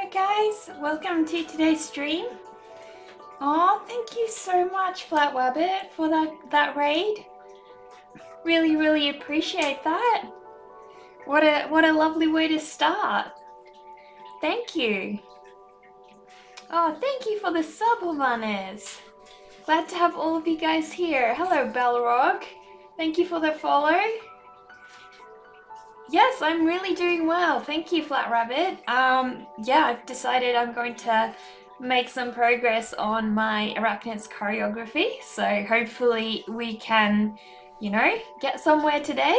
Hi guys, welcome to today's stream. Oh, thank you so much, Flat Wabbit, for that raid. Really appreciate that. What a lovely way to start. Thank you. Oh, thank you for the sub, Havanes. Glad to have all of you guys here. Hello, Balrog. Thank you for the follow. Yes, I'm really doing well. Thank you, Flat Rabbit. Yeah, I've decided I'm going to make some progress on my Arachnid's choreography. So hopefully we can, get somewhere today.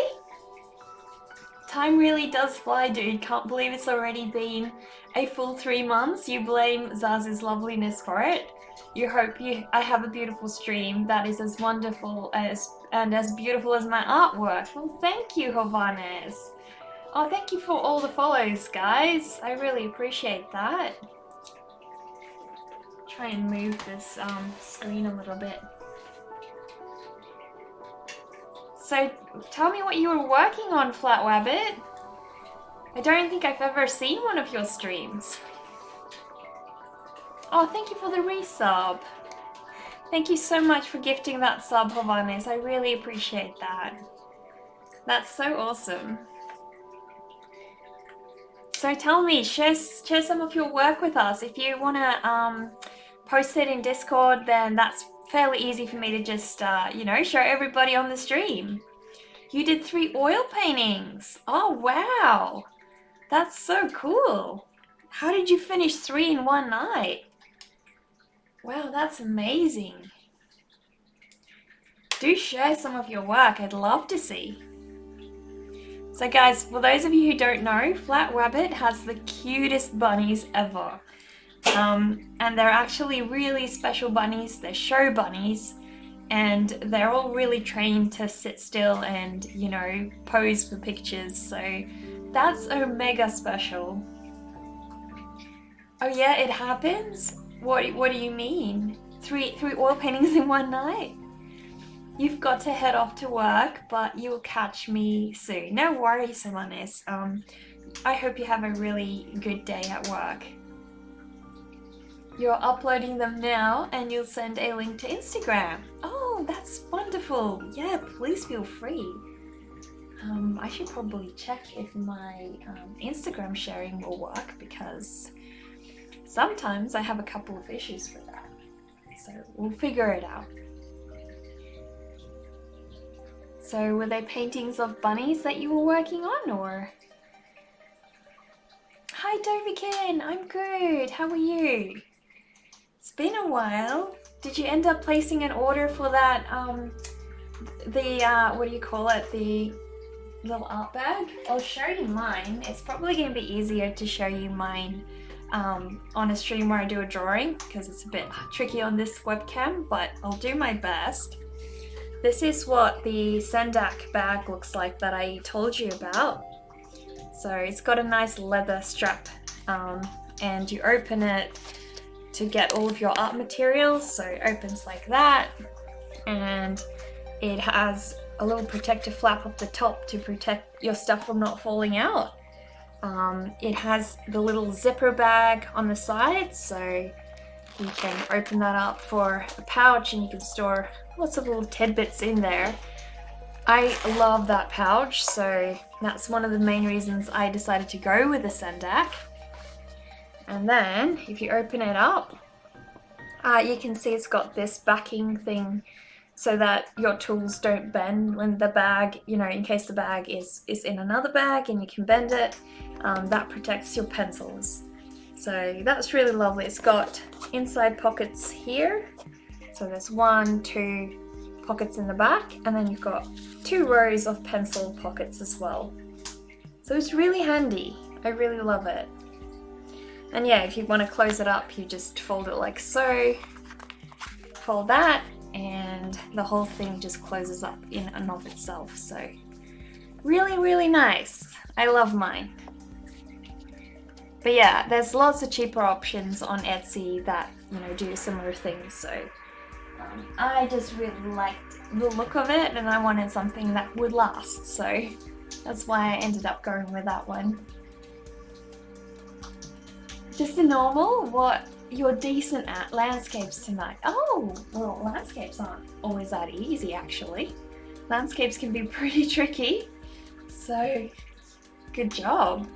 Time really does fly, dude. Can't believe it's already been a full 3 months. You blame Zazu's loveliness for it. You hope I have a beautiful stream that is as wonderful and as beautiful as my artwork. Well, thank you, Havanes. Oh, thank you for all the follows, guys. I really appreciate that. Try and move this screen a little bit. So, tell me what you were working on, Flat Wabbit. I don't think I've ever seen one of your streams. Oh, thank you for the resub. Thank you so much for gifting that sub, Havanes. I really appreciate that. That's so awesome. So tell me, share some of your work with us. If you want to post it in Discord, then that's fairly easy for me to just, show everybody on the stream. You did 3 oil paintings. Oh, wow. That's so cool. How did you finish 3 in one night? Wow, that's amazing. Do share some of your work. I'd love to see. So guys, for those of you who don't know, Flat Wabbit has the cutest bunnies ever. And they're actually really special bunnies. They're show bunnies. And they're all really trained to sit still and, pose for pictures. So that's mega special. Oh yeah, it happens? What do you mean? 3 oil paintings in one night? You've got to head off to work, but you'll catch me soon. No worries, Havanes. I hope you have a really good day at work. You're uploading them now and you'll send a link to Instagram. Oh, that's wonderful. Yeah, please feel free. I should probably check if my Instagram sharing will work because sometimes I have a couple of issues with that. So we'll figure it out. So were they paintings of bunnies that you were working on, or? Hi Dovikin, I'm good. How are you? It's been a while. Did you end up placing an order for that, what do you call it? The little art bag? I'll show you mine. It's probably going to be easier to show you mine on a stream where I do a drawing because it's a bit tricky on this webcam, but I'll do my best. This is what the Sendak bag looks like that I told you about. So it's got a nice leather strap and you open it to get all of your art materials. So it opens like that and it has a little protective flap up the top to protect your stuff from not falling out. It has the little zipper bag on the side, so you can open that up for a pouch and you can store lots of little tidbits in there. I love that pouch, so that's one of the main reasons I decided to go with the Sendak. And then if you open it up, you can see it's got this backing thing so that your tools don't bend when the bag, in case the bag is in another bag and you can bend it, that protects your pencils. So that's really lovely. It's got inside pockets here. So there's 1, 2 pockets in the back, and then you've got 2 rows of pencil pockets as well. So it's really handy. I really love it. And yeah, if you want to close it up, you just fold it like so. Fold that, and the whole thing just closes up in and of itself. So really nice. I love mine. But yeah, there's lots of cheaper options on Etsy that, do similar things. So I just really liked the look of it and I wanted something that would last. So that's why I ended up going with that one. Just the normal? What you're decent at? Landscapes tonight. Oh, well, landscapes aren't always that easy actually. Landscapes can be pretty tricky. So, good job.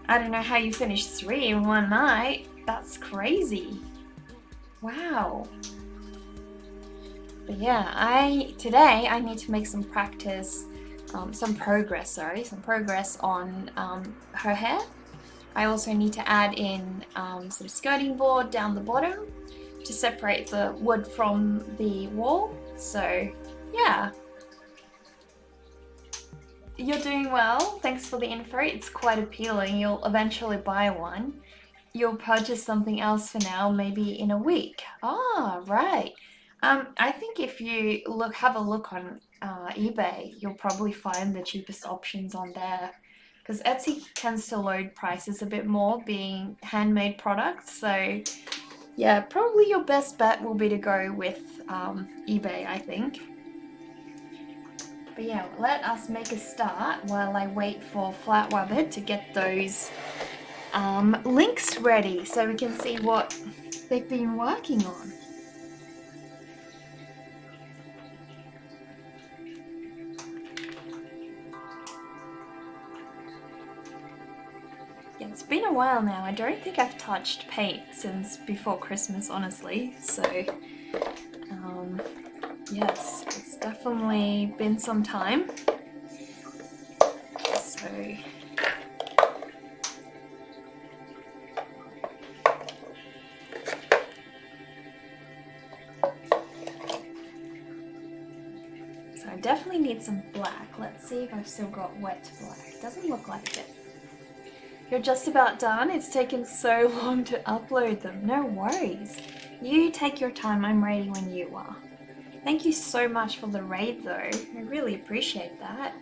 I don't know how you finished 3 in one night. That's crazy. Wow. But yeah, today I need to make some progress on her hair. I also need to add in some skirting board down the bottom to separate the wood from the wall. So yeah. You're doing well. Thanks for the info. It's quite appealing. You'll eventually buy one. You'll purchase something else for now, maybe in a week. Ah, right. I think if you have a look on eBay, you'll probably find the cheapest options on there. Because Etsy tends to load prices a bit more, being handmade products. So yeah, probably your best bet will be to go with eBay, I think. But yeah, let us make a start while I wait for Flatwebbit to get those links ready so we can see what they've been working on. Yeah, it's been a while now. I don't think I've touched paint since before Christmas, honestly. So yes, it's definitely been some time. So I definitely need some black. Let's see if I've still got wet black. Doesn't look like it. You're just about done? It's taken so long to upload them. No worries. You take your time. I'm ready when you are. Thank you so much for the raid though. I really appreciate that.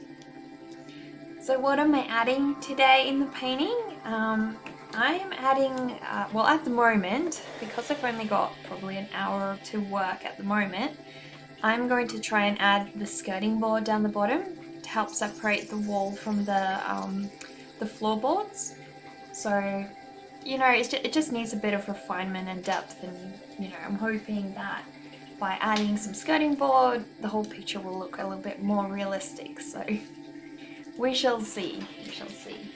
So what am I adding today in the painting? I am adding, well at the moment, because I've only got probably an hour to work at the moment, I'm going to try and add the skirting board down the bottom to help separate the wall from the floorboards. So, you know, it just needs a bit of refinement and depth, and you know, I'm hoping that by adding some skirting board, the whole picture will look a little bit more realistic. So we shall see. We shall see.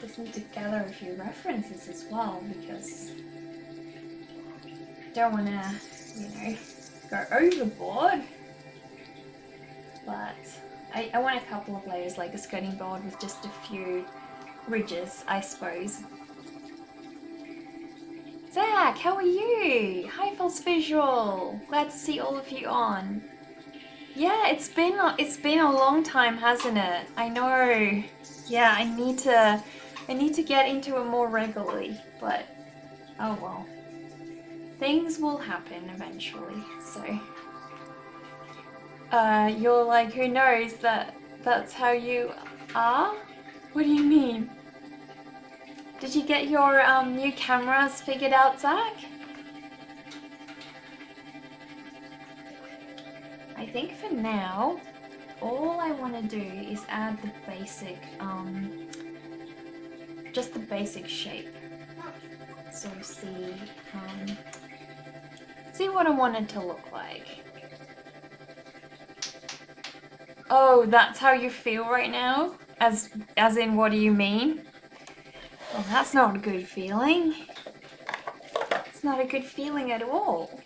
Just need to gather a few references as well because don't want to, you know, go overboard. But I want a couple of layers, like a skirting board with just a few ridges, I suppose. Zach, how are you? Hi, False Visual. Glad to see all of you on. Yeah, it's been a long time, hasn't it? I know. Yeah, I need to get into it more regularly, but oh well. Things will happen eventually, so. You're like, who knows that's how you are? What do you mean? Did you get your new cameras figured out, Zach? I think for now, all I want to do is add the basic, just the basic shape. So see what I want it to look like. Oh, that's how you feel right now? As in, what do you mean? Well, that's not a good feeling. It's not a good feeling at all.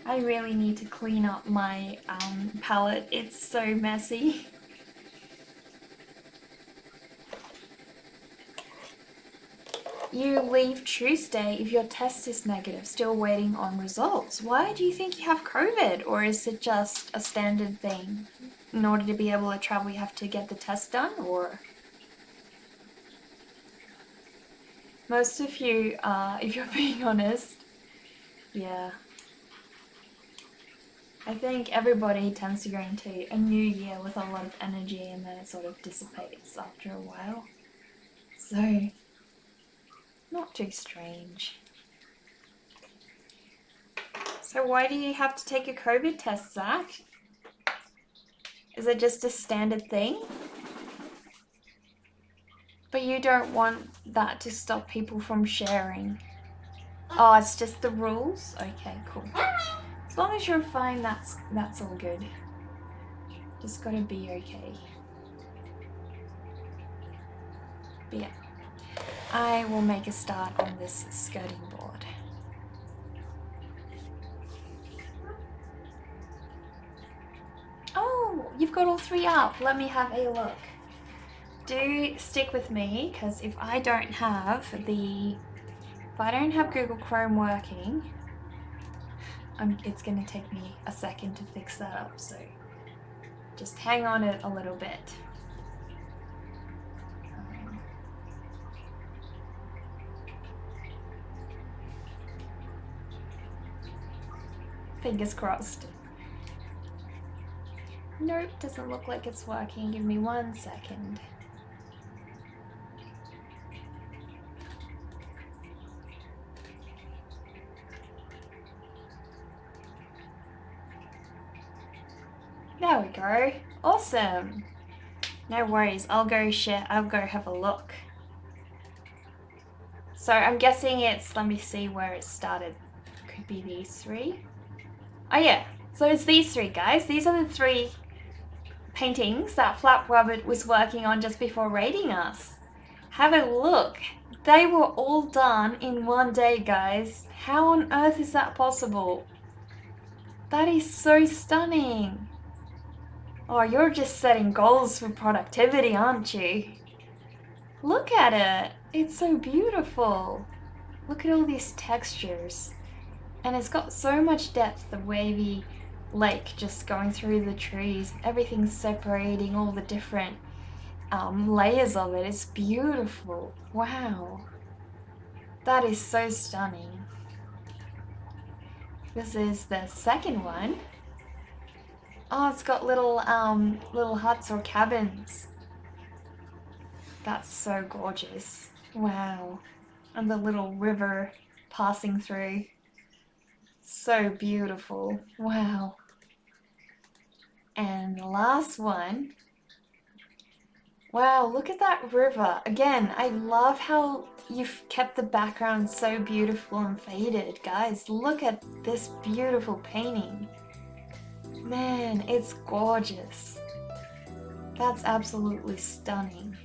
I really need to clean up my palette. It's so messy. You leave Tuesday if your test is negative, still waiting on results. Why do you think you have COVID? Or is it just a standard thing? In order to be able to travel, you have to get the test done? Or most of you, if you're being honest, yeah. I think everybody tends to go into a new year with a lot of energy and then it sort of dissipates after a while. So, not too strange. So So why do you have to take a COVID test, Zach? Is it just a standard thing? But you don't want that to stop people from sharing. Oh, it's just the rules? Okay, cool. As long as you're fine, that's all good. Just gotta be okay. But yeah, I will make a start on this skirting board. Oh, you've got all three up. Let me have a look. Do stick with me, because if I don't have Google Chrome working, it's going to take me a second to fix that up, so just hang on it a little bit. Fingers crossed. Nope, doesn't look like it's working. Give me 1 second. There we go. Awesome. No worries. I'll go have a look. So I'm guessing it's, let me see where it started. Could be these three. Oh yeah. So it's these three, guys. These are the three paintings that Flap Rabbit was working on just before raiding us. Have a look. They were all done in one day, guys. How on earth is that possible? That is so stunning. Oh, you're just setting goals for productivity, aren't you? Look at it. It's so beautiful. Look at all these textures. And it's got so much depth, the wavy lake just going through the trees. Everything's separating all the different layers of it. It's beautiful. Wow. That is so stunning. This is the second one. Oh, it's got little huts or cabins. That's so gorgeous. Wow. And the little river passing through. So beautiful. Wow. And the last one. Wow, look at that river. Again, I love how you've kept the background so beautiful and faded. Guys, look at this beautiful painting. Man, it's gorgeous. That's absolutely stunning.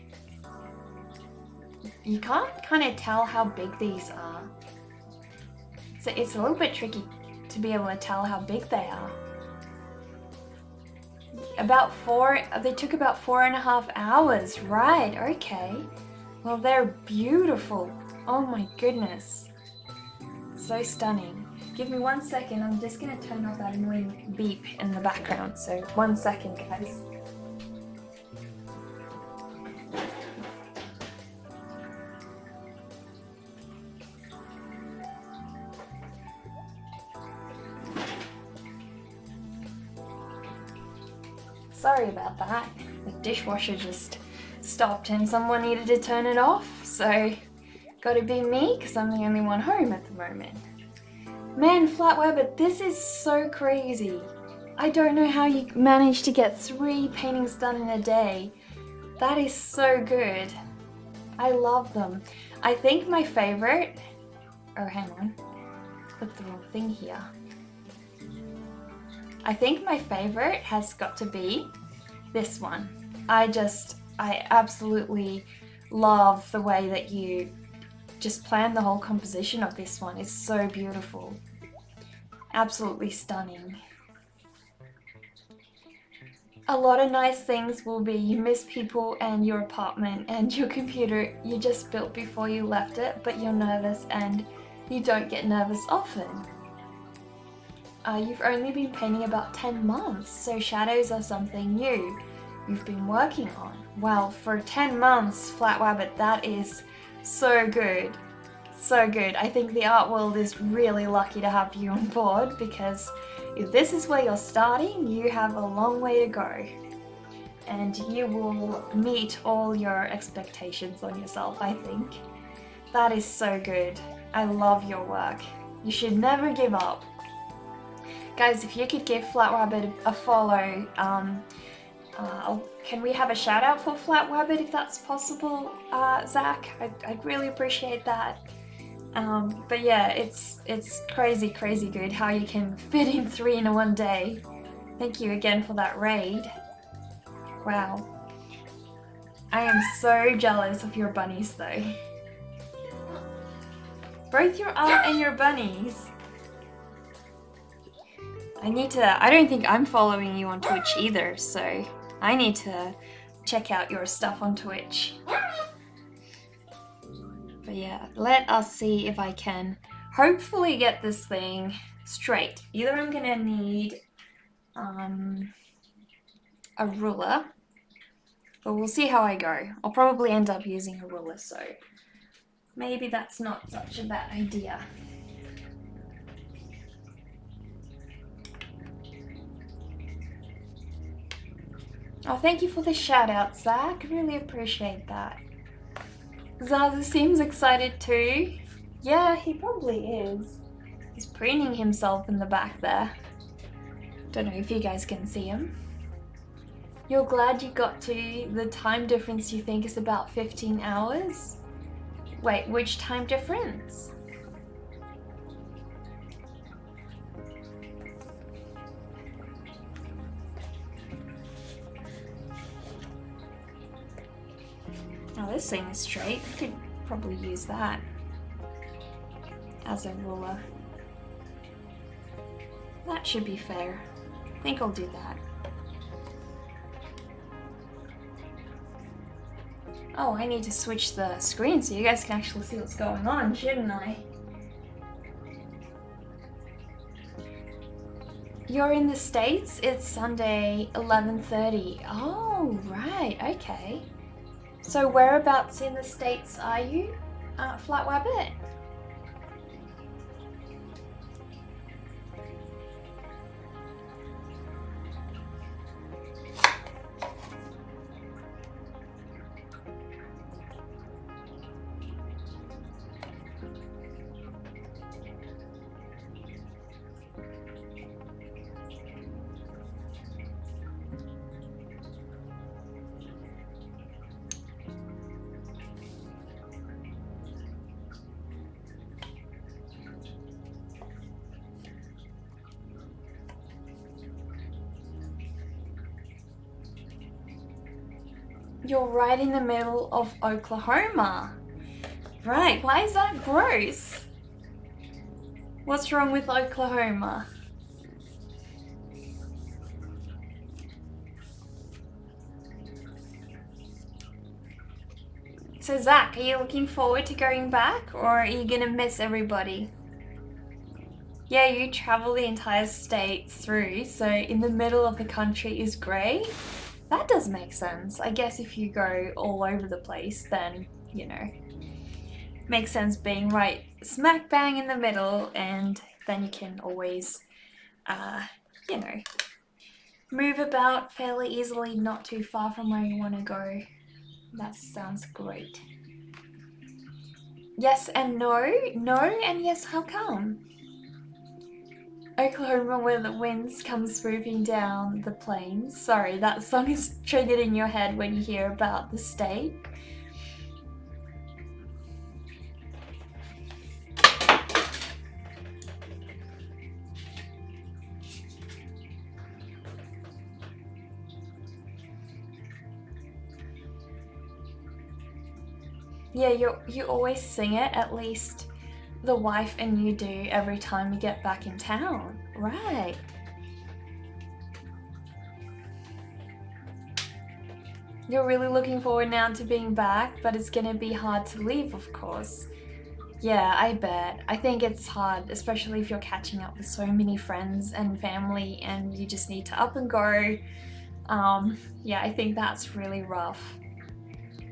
You can't kind of tell how big these are. So it's a little bit tricky to be able to tell how big they are. They took about 4.5 hours, right? Okay. Well, they're beautiful. Oh my goodness. So stunning. Give me 1 second. I'm just gonna turn off that annoying beep in the background. So 1 second, guys. Sorry about that. The dishwasher just stopped and someone needed to turn it off. So gotta be me because I'm the only one home at the moment. Man, Flatwebber, this is so crazy. I don't know how you managed to get 3 paintings done in a day. That is so good. I love them. I think my favorite, oh hang on, put the wrong thing here. I think my favorite has got to be this one. I absolutely love the way that you just planned the whole composition of this one. It's so beautiful. Absolutely stunning. A lot of nice things will be you miss people and your apartment and your computer you just built before you left it, but you're nervous and you don't get nervous often. You've only been painting about 10 months, so shadows are something new you've been working on. Well, for 10 months, Flatwabbit, that is so good. So good. I think the art world is really lucky to have you on board, because if this is where you're starting, you have a long way to go. And you will meet all your expectations on yourself, I think. That is so good. I love your work. You should never give up. Guys, if you could give Flat Rabbit a follow, can we have a shout out for Flat Rabbit if that's possible, Zach? I'd really appreciate that. But yeah, it's crazy good how you can fit in 3 in one day. Thank you again for that raid. Wow. I am so jealous of your bunnies though. Both your art and your bunnies. I don't think I'm following you on Twitch either, so I need to check out your stuff on Twitch. But yeah, let us see if I can hopefully get this thing straight. Either I'm gonna need a ruler, but we'll see how I go. I'll probably end up using a ruler, so maybe that's not such a bad idea. Oh, thank you for the shout out, Zach. Really appreciate that. Zaza seems excited too. Yeah, he probably is. He's preening himself in the back there. Don't know if you guys can see him. You're glad you got to the time difference you think is about 15 hours? Wait, which time difference? Oh, this thing is straight. I could probably use that as a ruler. That should be fair. I think I'll do that. Oh, I need to switch the screen so you guys can actually see what's going on, shouldn't I? You're in the States? It's Sunday, 11:30. Oh, right, okay. So whereabouts in the States are you, Flat Rabbit? You're right in the middle of Oklahoma. Right, why is that gross? What's wrong with Oklahoma? So Zach, are you looking forward to going back or are you gonna miss everybody? Yeah, you travel the entire state through, so in the middle of the country is great. That does make sense. I guess if you go all over the place, then, you know, makes sense being right smack bang in the middle, and then you can always, you know, move about fairly easily, not too far from where you want to go. That sounds great. Yes and no. No and yes, how come? Oklahoma where the winds come swooping down the plains. Sorry, that song is triggered in your head when you hear about the state. Yeah, you always sing it, at least the wife and you do every time you get back in town. Right. You're really looking forward now to being back, but it's gonna be hard to leave, of course. Yeah, I bet. I think it's hard, especially if you're catching up with so many friends and family and you just need to up and go. Yeah, I think that's really rough.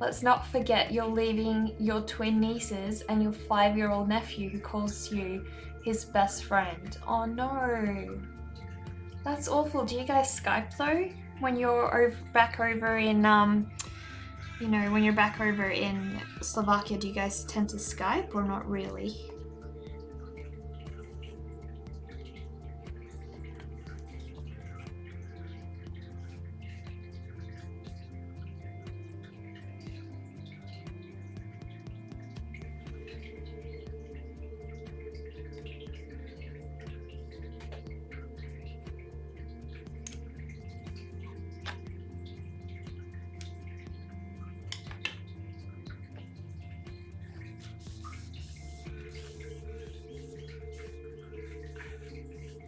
Let's not forget you're leaving your twin nieces and your 5-year-old nephew who calls you his best friend. Oh no. That's awful. Do you guys Skype though? When you're back over in, you know, when you're back over in Slovakia, do you guys tend to Skype or not really?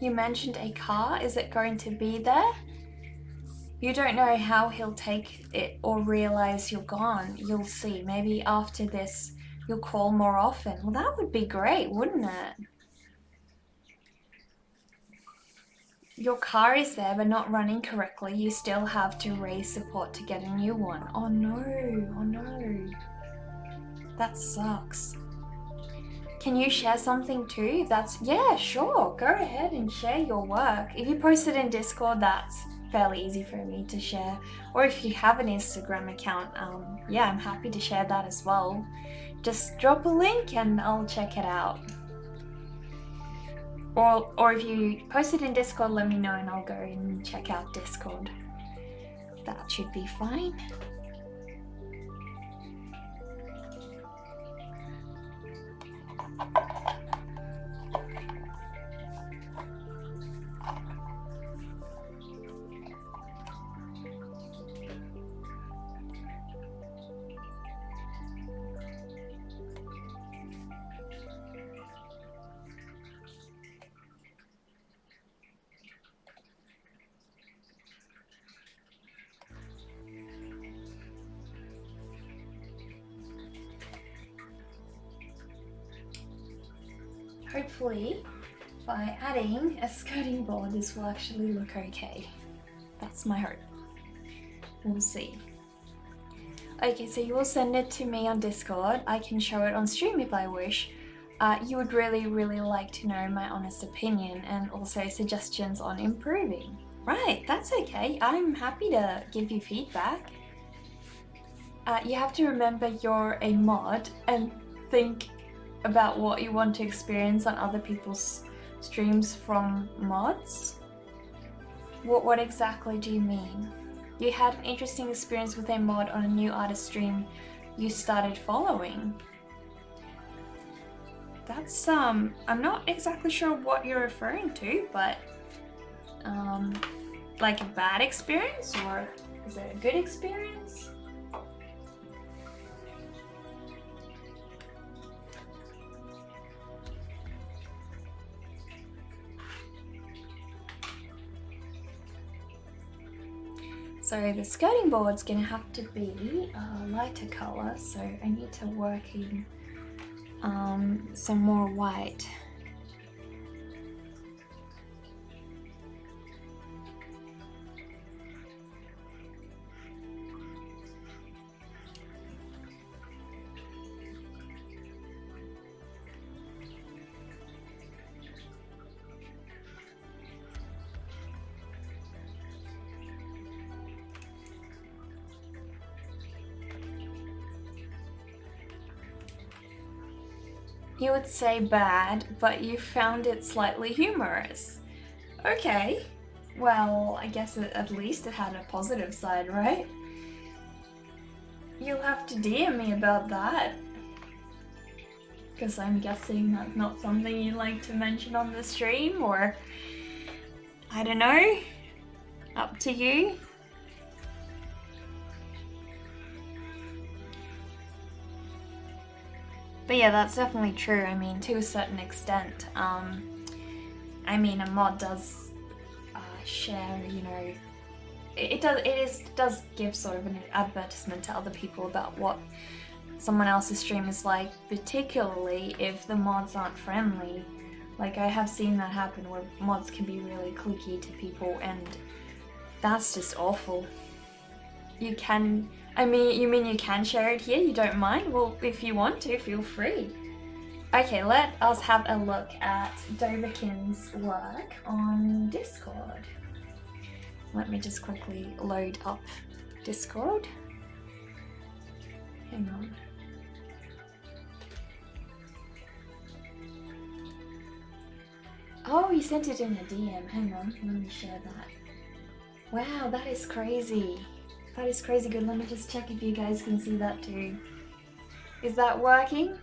You mentioned a car. Is it going to be there? You don't know how he'll take it or realize you're gone. You'll see. Maybe after this, you'll call more often. Well, that would be great, wouldn't it? Your car is there but not running correctly. You still have to raise support to get a new one. Oh no, oh no. That sucks. Can you share something too? Yeah, sure. Go ahead and share your work. If you post it in Discord, that's fairly easy for me to share. Or if you have an Instagram account, yeah, I'm happy to share that as well. Just drop a link and I'll check it out. Or if you post it in Discord, let me know and I'll go and check out Discord. That should be fine. Hopefully, by adding a skirting board, this will actually look okay. That's my hope. We'll see. Okay, so you will send it to me on Discord. I can show it on stream if I wish. You would really like to know my honest opinion and also suggestions on improving. Right, that's okay. I'm happy to give you feedback. You have to remember you're a mod and think about what you want to experience on other people's streams from mods. What exactly do you mean? You had an interesting experience with a mod on a new artist stream you started following. That's I'm not exactly sure what you're referring to, but like a bad experience, or is it a good experience? So the skirting board's gonna have to be a lighter color, so I need to work in some more white. You would say bad, but you found it slightly humorous. Okay, well, I guess at least it had a positive side, right? You'll have to DM me about that. Because I'm guessing that's not something you like to mention on the stream, or I don't know, up to you. But yeah, that's definitely true. I mean, to a certain extent. I mean, a mod does share, you know, it does give sort of an advertisement to other people about what someone else's stream is like, particularly if the mods aren't friendly. Like, I have seen that happen where mods can be really cliquey to people, and that's just awful. You can, you mean you can share it here? You don't mind? Well, if you want to, feel free. Okay, let us have a look at Doverkin's work on Discord. Let me just quickly load up Discord. Hang on. Oh, you sent it in a DM. Hang on, let me share that. Wow, that is crazy. That is crazy good. Let me just check if you guys can see that too. Is that working?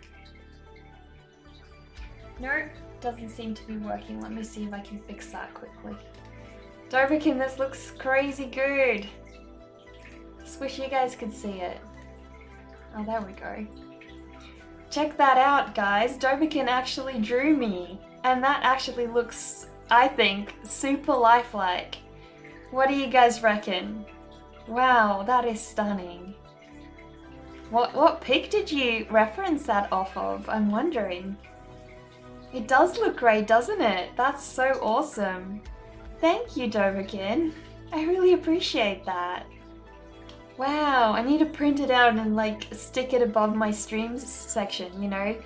No, doesn't seem to be working. Let me see if I can fix that quickly. Doverkin, this looks crazy good. Just wish you guys could see it. Oh, there we go. Check that out, guys. Doverkin actually drew me, and that actually looks I think super lifelike. What do you guys reckon? Wow, that is stunning. What pic did you reference that off of? I'm wondering. It does look great, doesn't it? That's so awesome. Thank you, Doverkin. I really appreciate that. Wow, I need to print it out and like stick it above my streams section, you know?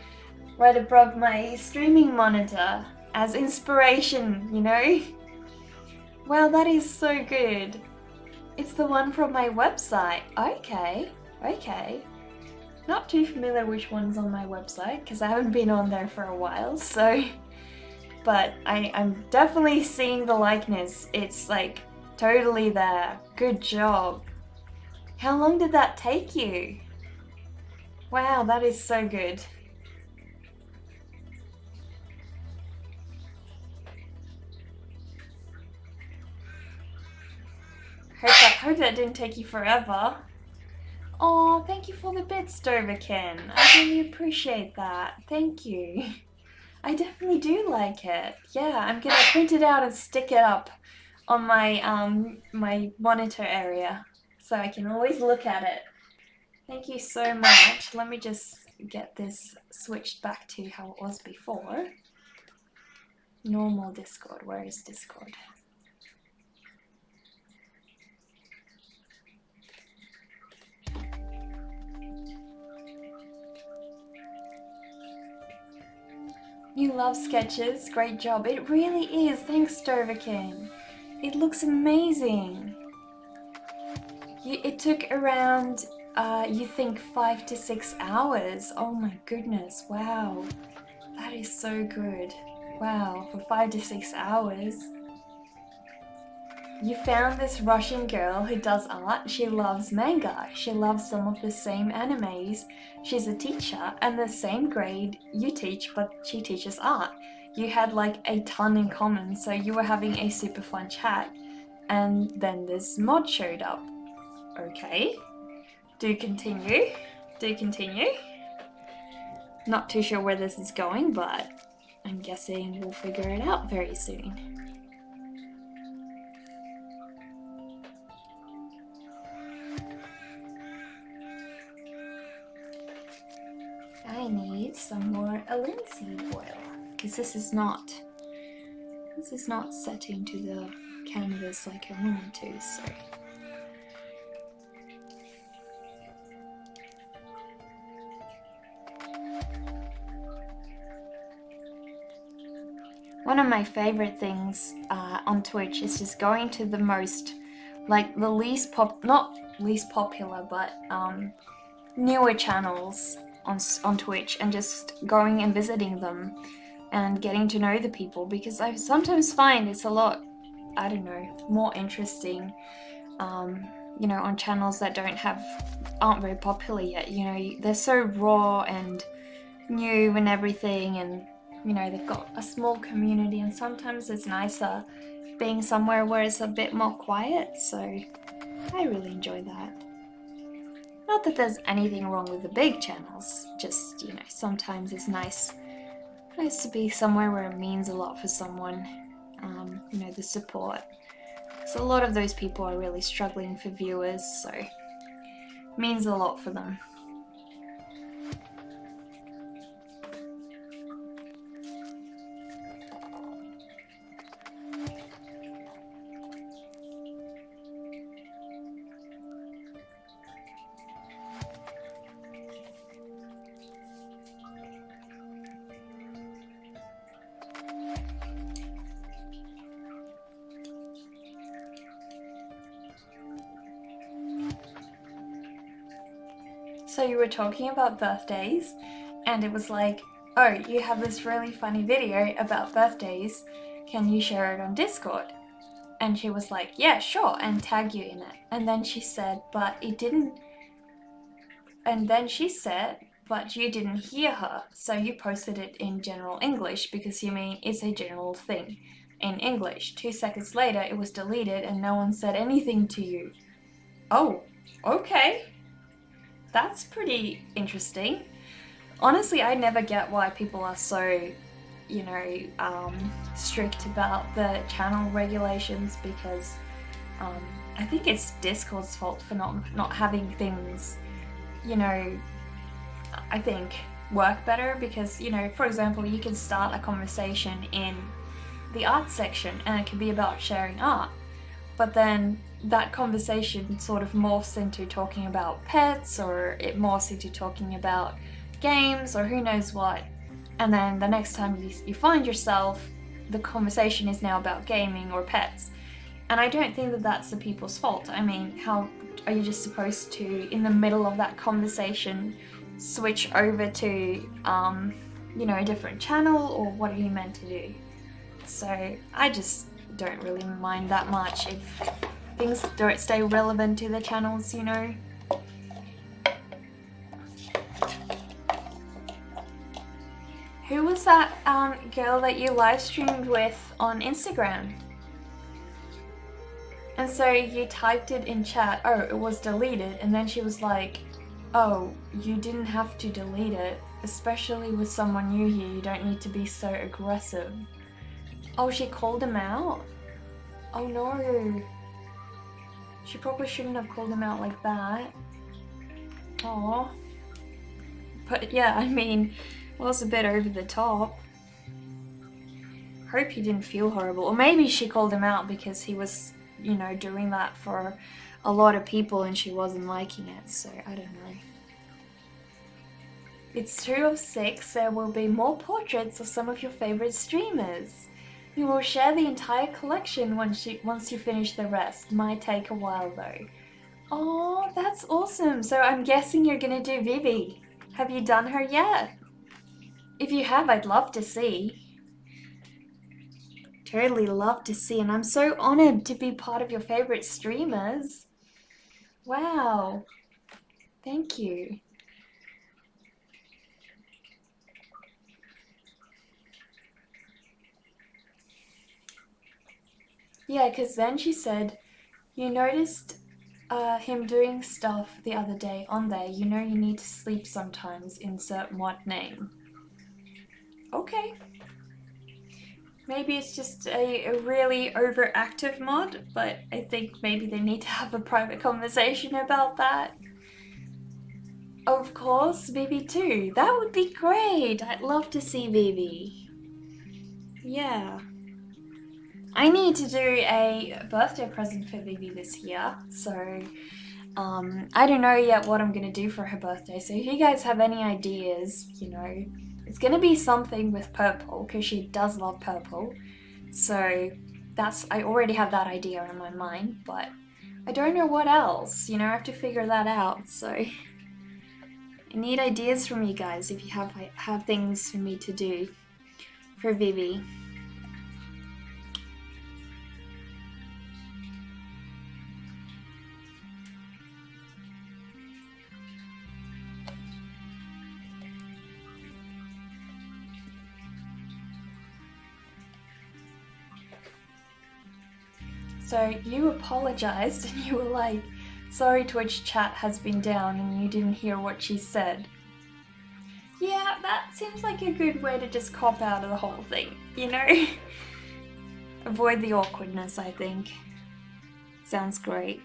Right above my streaming monitor as inspiration, you know? Wow, that is so good. It's the one from my website. Okay. Not too familiar which one's on my website because I haven't been on there for a while, so... But I'm definitely seeing the likeness. It's like totally there. Good job. How long did that take you? Wow, that is so good. Hope that didn't take you forever. Oh, thank you for the bits, Doverkin. I really appreciate that. Thank you. I definitely do like it. Yeah, I'm gonna print it out and stick it up on my my monitor area so I can always look at it. Thank you so much. Let me just get this switched back to how it was before. Normal Discord. Where is Discord? You love sketches. Great job. It really is. Thanks, Doverkin. It looks amazing. It took around, you think 5 to 6 hours. Oh my goodness. Wow. That is so good. Wow, for 5 to 6 hours. You found this Russian girl who does art. She loves manga. She loves some of the same animes. She's a teacher and the same grade you teach, but she teaches art. You had like a ton in common, so you were having a super fun chat. And then this mod showed up. Okay. Do continue. Not too sure where this is going, but I'm guessing we'll figure it out very soon. I need some more linseed oil because this is not setting to the canvas like I wanted to, so. One of my favorite things on Twitch is just going to the most, like the not least popular, but newer channels on Twitch and just going and visiting them and getting to know the people, because I sometimes find it's a lot, I don't know, more interesting, you know, on channels that aren't very popular yet. You know, they're so raw and new and everything, and you know, they've got a small community, and sometimes it's nicer being somewhere where it's a bit more quiet, so I really enjoy that. Not that there's anything wrong with the big channels, just, you know, sometimes it's nice to be somewhere where it means a lot for someone, you know, the support. So a lot of those people are really struggling for viewers, so it means a lot for them. So you were talking about birthdays, and it was like, oh, you have this really funny video about birthdays, can you share it on Discord? And she was like, yeah, sure, and tag you in it. And then she said, but you didn't hear her, so you posted it in general English because you mean it's a general thing in English. 2 seconds later, it was deleted and no one said anything to you. Oh, okay. That's pretty interesting. Honestly, I never get why people are so, you know, strict about the channel regulations, because I think it's Discord's fault for not having things, you know, I think work better, because, you know, for example, you can start a conversation in the art section and it can be about sharing art, but then that conversation sort of morphs into talking about pets, or it morphs into talking about games, or who knows what, and then the next time you find yourself, the conversation is now about gaming or pets. And I don't think that that's the people's fault. I mean, how are you just supposed to, in the middle of that conversation, switch over to, you know, a different channel, or what are you meant to do? So I just don't really mind that much if things don't stay relevant to the channels, you know. Who was that girl that you live streamed with on Instagram? And so you typed it in chat, oh, it was deleted, and then she was like, oh, you didn't have to delete it, especially with someone new here, you don't need to be so aggressive. Oh, she called him out? Oh no. She probably shouldn't have called him out like that. Aww. But yeah, I mean, it was a bit over the top. Hope he didn't feel horrible. Or maybe she called him out because he was, you know, doing that for a lot of people and she wasn't liking it, so I don't know. It's 2 of 6, there will be more portraits of some of your favorite streamers. You will share the entire collection once you finish the rest. Might take a while though. Oh, that's awesome. So I'm guessing you're gonna do Vivi. Have you done her yet? If you have, I'd love to see. Totally love to see, and I'm so honored to be part of your favorite streamers. Wow. Thank you. Yeah, because then she said, you noticed him doing stuff the other day on there. You know you need to sleep sometimes. Insert mod name. Okay. Maybe it's just a really overactive mod, but I think maybe they need to have a private conversation about that. Of course, Vivi too. That would be great. I'd love to see Vivi. Yeah. I need to do a birthday present for Vivi this year, so I don't know yet what I'm gonna do for her birthday, so if you guys have any ideas, you know, it's gonna be something with purple, because she does love purple, so I already have that idea in my mind, but I don't know what else, you know, I have to figure that out, so I need ideas from you guys if you have things for me to do for Vivi. So you apologized and you were like, sorry, Twitch chat has been down, and you didn't hear what she said. Yeah, that seems like a good way to just cop out of the whole thing, you know? Avoid the awkwardness, I think. Sounds great.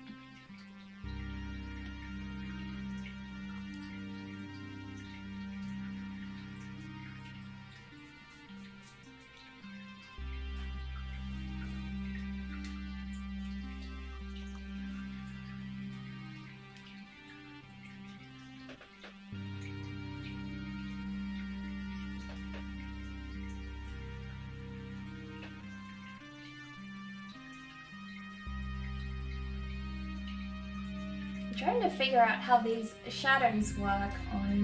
Trying to figure out how these shadows work on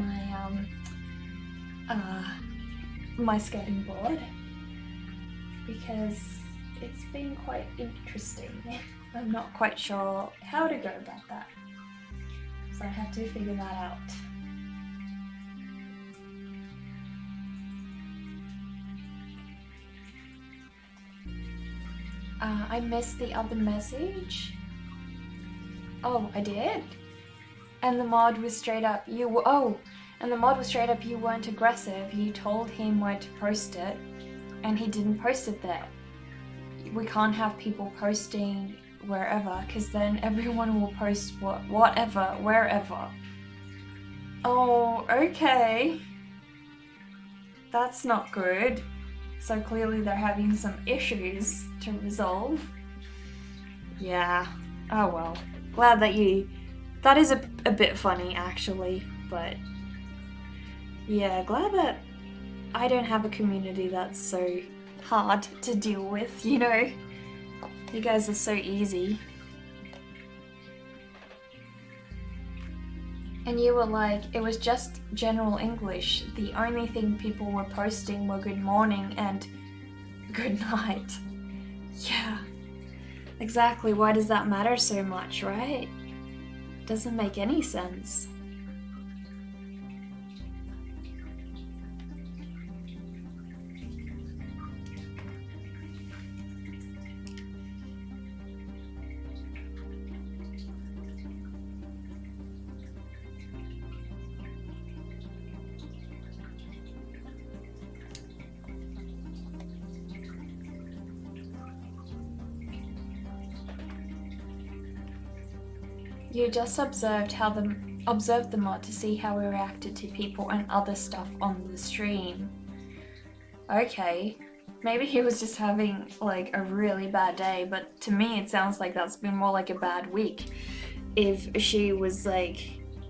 my skating board, because it's been quite interesting. I'm not quite sure how to go about that, so I have to figure that out. I missed the other message. Oh, I did? And the mod was straight up, you weren't aggressive, you told him where to post it. and he didn't post it there. We can't have people posting wherever, because then everyone will post whatever, wherever. Oh, okay. That's not good. So clearly they're having some issues to resolve. Yeah. Oh well. Glad that you... That is a bit funny, actually, but... Yeah, glad that I don't have a community that's so hard to deal with, you know? You guys are so easy. And you were like, it was just general English. The only thing people were posting were good morning and good night. Yeah, exactly. Why does that matter so much, right? Doesn't make any sense. You just observed the mod to see how we reacted to people and other stuff on the stream. Okay. Maybe he was just having like a really bad day, but to me it sounds like that's been more like a bad week. If she was like,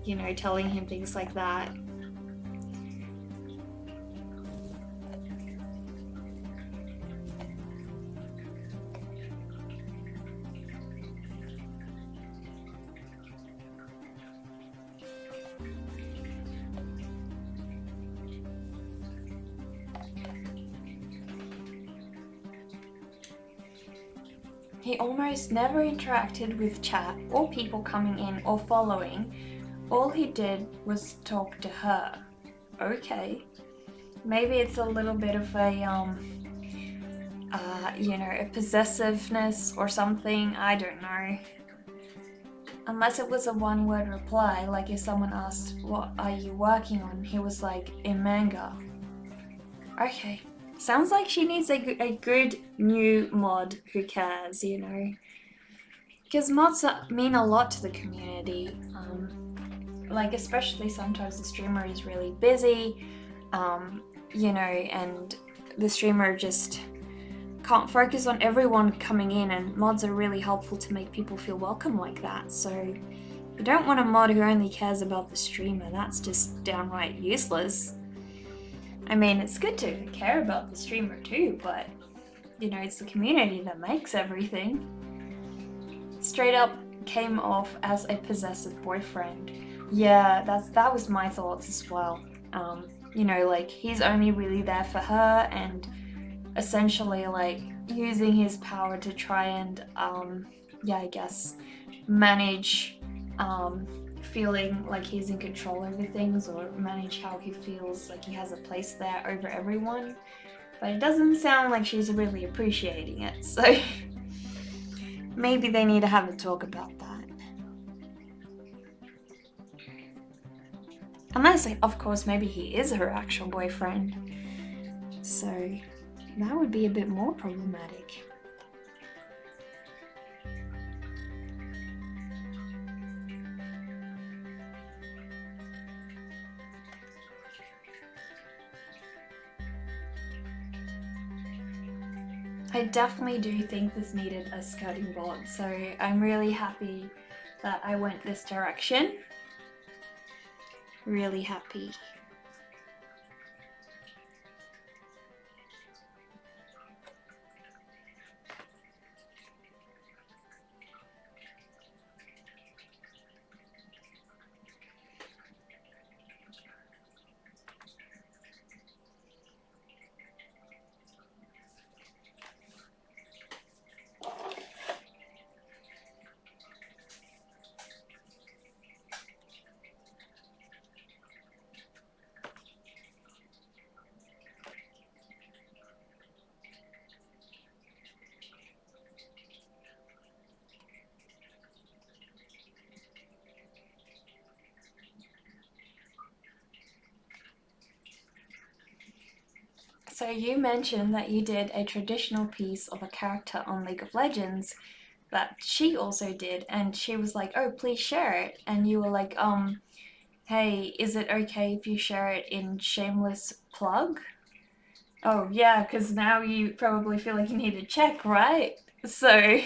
you know, telling him things like that. He almost never interacted with chat or people coming in or following. All he did was talk to her. Okay. Maybe it's a little bit of a, you know, a possessiveness or something. I don't know. Unless it was a one-word reply, like if someone asked, what are you working on? He was like, in manga. Okay. Sounds like she needs a good new mod who cares, you know. Because mods mean a lot to the community. Like, especially sometimes the streamer is really busy, you know, and the streamer just can't focus on everyone coming in, and mods are really helpful to make people feel welcome like that. So you don't want a mod who only cares about the streamer. That's just downright useless. I mean, it's good to care about the streamer too, but, you know, it's the community that makes everything. Straight up came off as a possessive boyfriend. Yeah, that was my thoughts as well. You know, like, he's only really there for her and essentially, like, using his power to try and, yeah, I guess, manage, feeling like he's in control over things, or manage how he feels like he has a place there over everyone. But it doesn't sound like she's really appreciating it, so maybe they need to have a talk about that. Unless, of course, maybe he is her actual boyfriend. So that would be a bit more problematic. I definitely do think this needed a skirting board, so I'm really happy that I went this direction. Really happy. So you mentioned that you did a traditional piece of a character on League of Legends that she also did, and she was like, "Oh, please share it." And you were like, hey, is it okay if you share it in shameless plug? Oh, yeah, because now you probably feel like you need to check, right? So,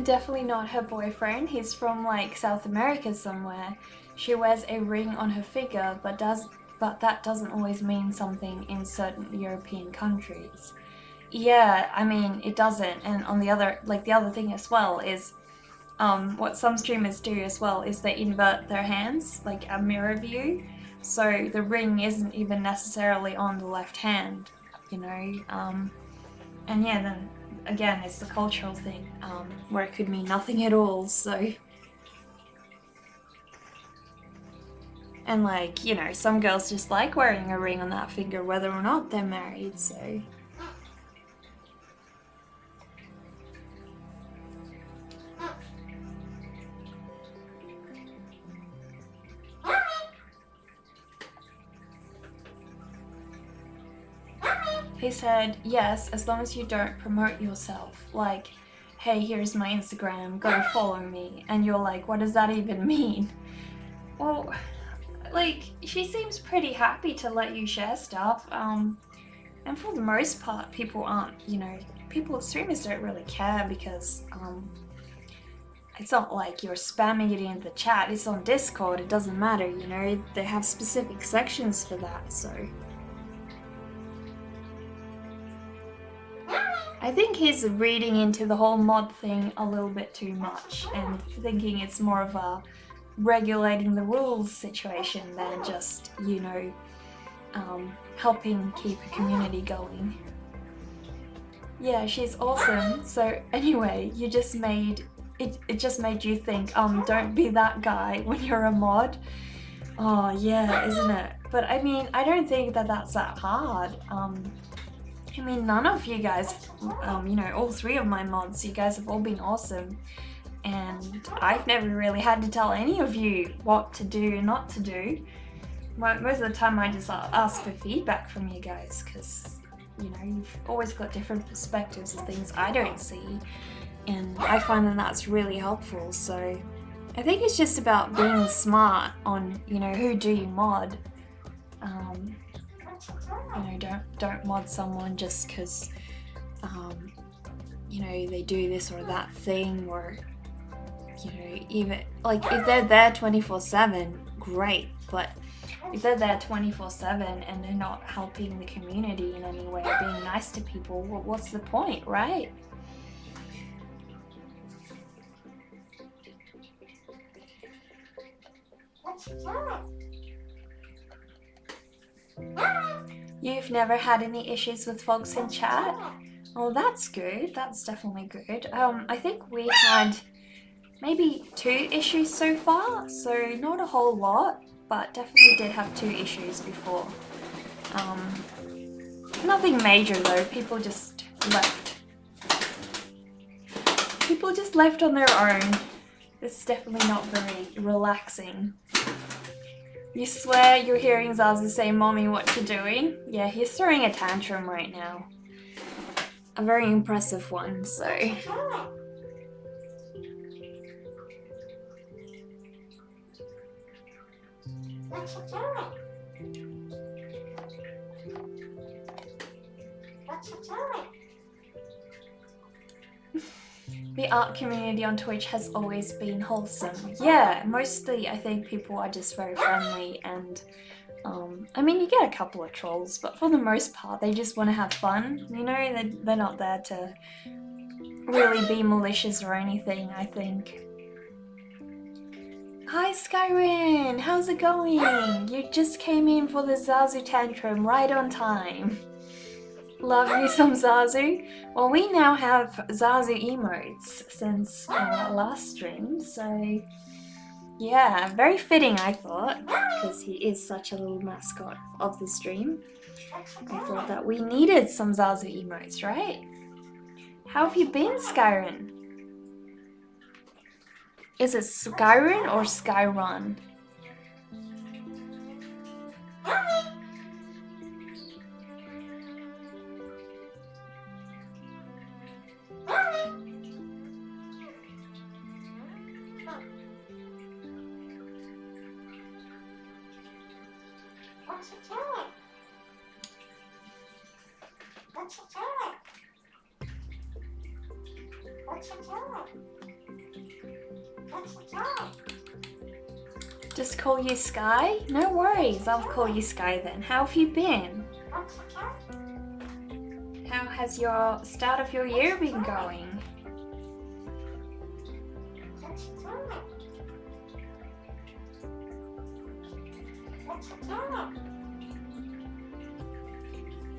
definitely not her boyfriend. He's from like South America somewhere. She wears a ring on her finger, but that doesn't always mean something in certain European countries. Yeah, I mean it doesn't. And on the other thing as well is what some streamers do as well is they invert their hands like a mirror view, so the ring isn't even necessarily on the left hand, you know. And yeah, then again, it's the cultural thing, where it could mean nothing at all. So, and like, you know, some girls just like wearing a ring on that finger whether or not they're married. So, he said, yes, as long as you don't promote yourself. Like, hey, here's my Instagram, go follow me. And you're like, what does that even mean? Well, like, she seems pretty happy to let you share stuff. And for the most part, people aren't, you know, streamers don't really care because, it's not like you're spamming it in the chat. It's on Discord, it doesn't matter, you know, they have specific sections for that, so. I think he's reading into the whole mod thing a little bit too much and thinking it's more of a regulating the rules situation than just, you know, helping keep a community going. Yeah, she's awesome. So anyway, you just made it just made you think, don't be that guy when you're a mod. Oh yeah, isn't it? But I mean, I don't think that that's that hard. I mean, none of you guys, you know, all three of my mods, you guys have all been awesome. And I've never really had to tell any of you what to do and not to do. Most of the time I just ask for feedback from you guys because, you know, you've always got different perspectives of things I don't see. And I find that that's really helpful. So I think it's just about being smart on, you know, who do you mod. You know, don't mod someone just because, you know, they do this or that thing, or, you know, even like if they're there 24/7, great. But if they're there 24/7 and they're not helping the community in any way, being nice to people, well, what's the point, right? You've never had any issues with folks in chat? Oh, that's good. That's definitely good. I think we had maybe 2 issues so far, so not a whole lot, but definitely did have 2 issues before. Nothing major though, people just left. People just left on their own. It's definitely not very relaxing. You swear you're hearing Zaza say, "Mommy, what you doing?" Yeah, he's throwing a tantrum right now. A very impressive one, so. The art community on Twitch has always been wholesome. Yeah, mostly I think people are just very friendly and I mean, you get a couple of trolls, but for the most part, they just want to have fun. You know, they're not there to really be malicious or anything, I think. Hi Skyrin, how's it going? You just came in for the Zazu tantrum right on time. Love you some Zazu. Well, we now have Zazu emotes since last stream, so yeah, very fitting I thought, because he is such a little mascot of the stream. I thought that we needed some Zazu emotes, right? How have you been, Skyrin? Is it Skyrin or Skyrun? Just call you Sky? No worries, I'll call you Sky then. How have you been? How has your start of your year been going?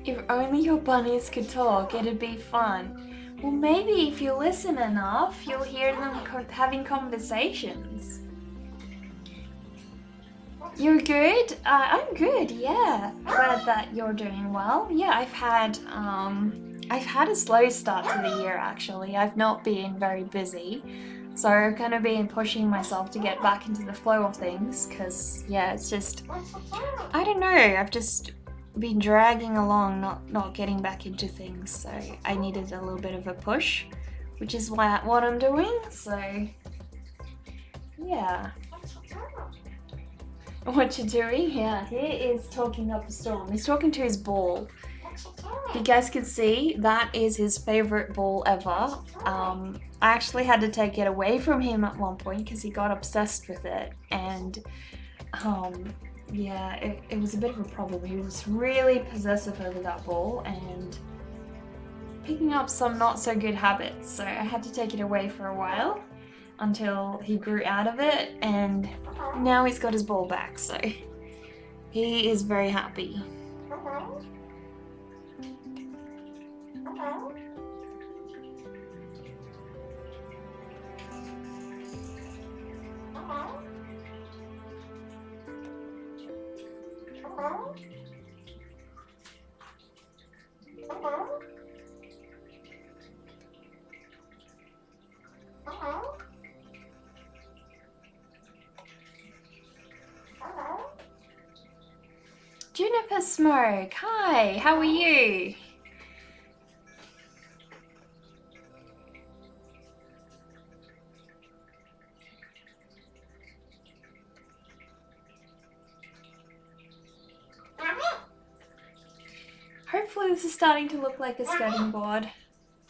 If only your bunnies could talk, it'd be fun. Well, maybe if you listen enough, you'll hear them having conversations. You're good? I'm good, yeah. Glad that you're doing well. Yeah, I've had a slow start to the year actually. I've not been very busy. So I've kind of been pushing myself to get back into the flow of things because yeah, it's just, I don't know, I've just been dragging along, not getting back into things. So I needed a little bit of a push, which is what I'm doing. So yeah. What you're doing? Yeah, he is talking up a storm. He's talking to his ball. You guys can see that is his favorite ball ever. I actually had to take it away from him at one point because he got obsessed with it, and yeah, it was a bit of a problem. He was really possessive over that ball and picking up some not so good habits, so I had to take it away for a while until he grew out of it, and now he's got his ball back, so he is very happy. Juniper Smoke, hi, how are you? Hopefully this is starting to look like a skirting board.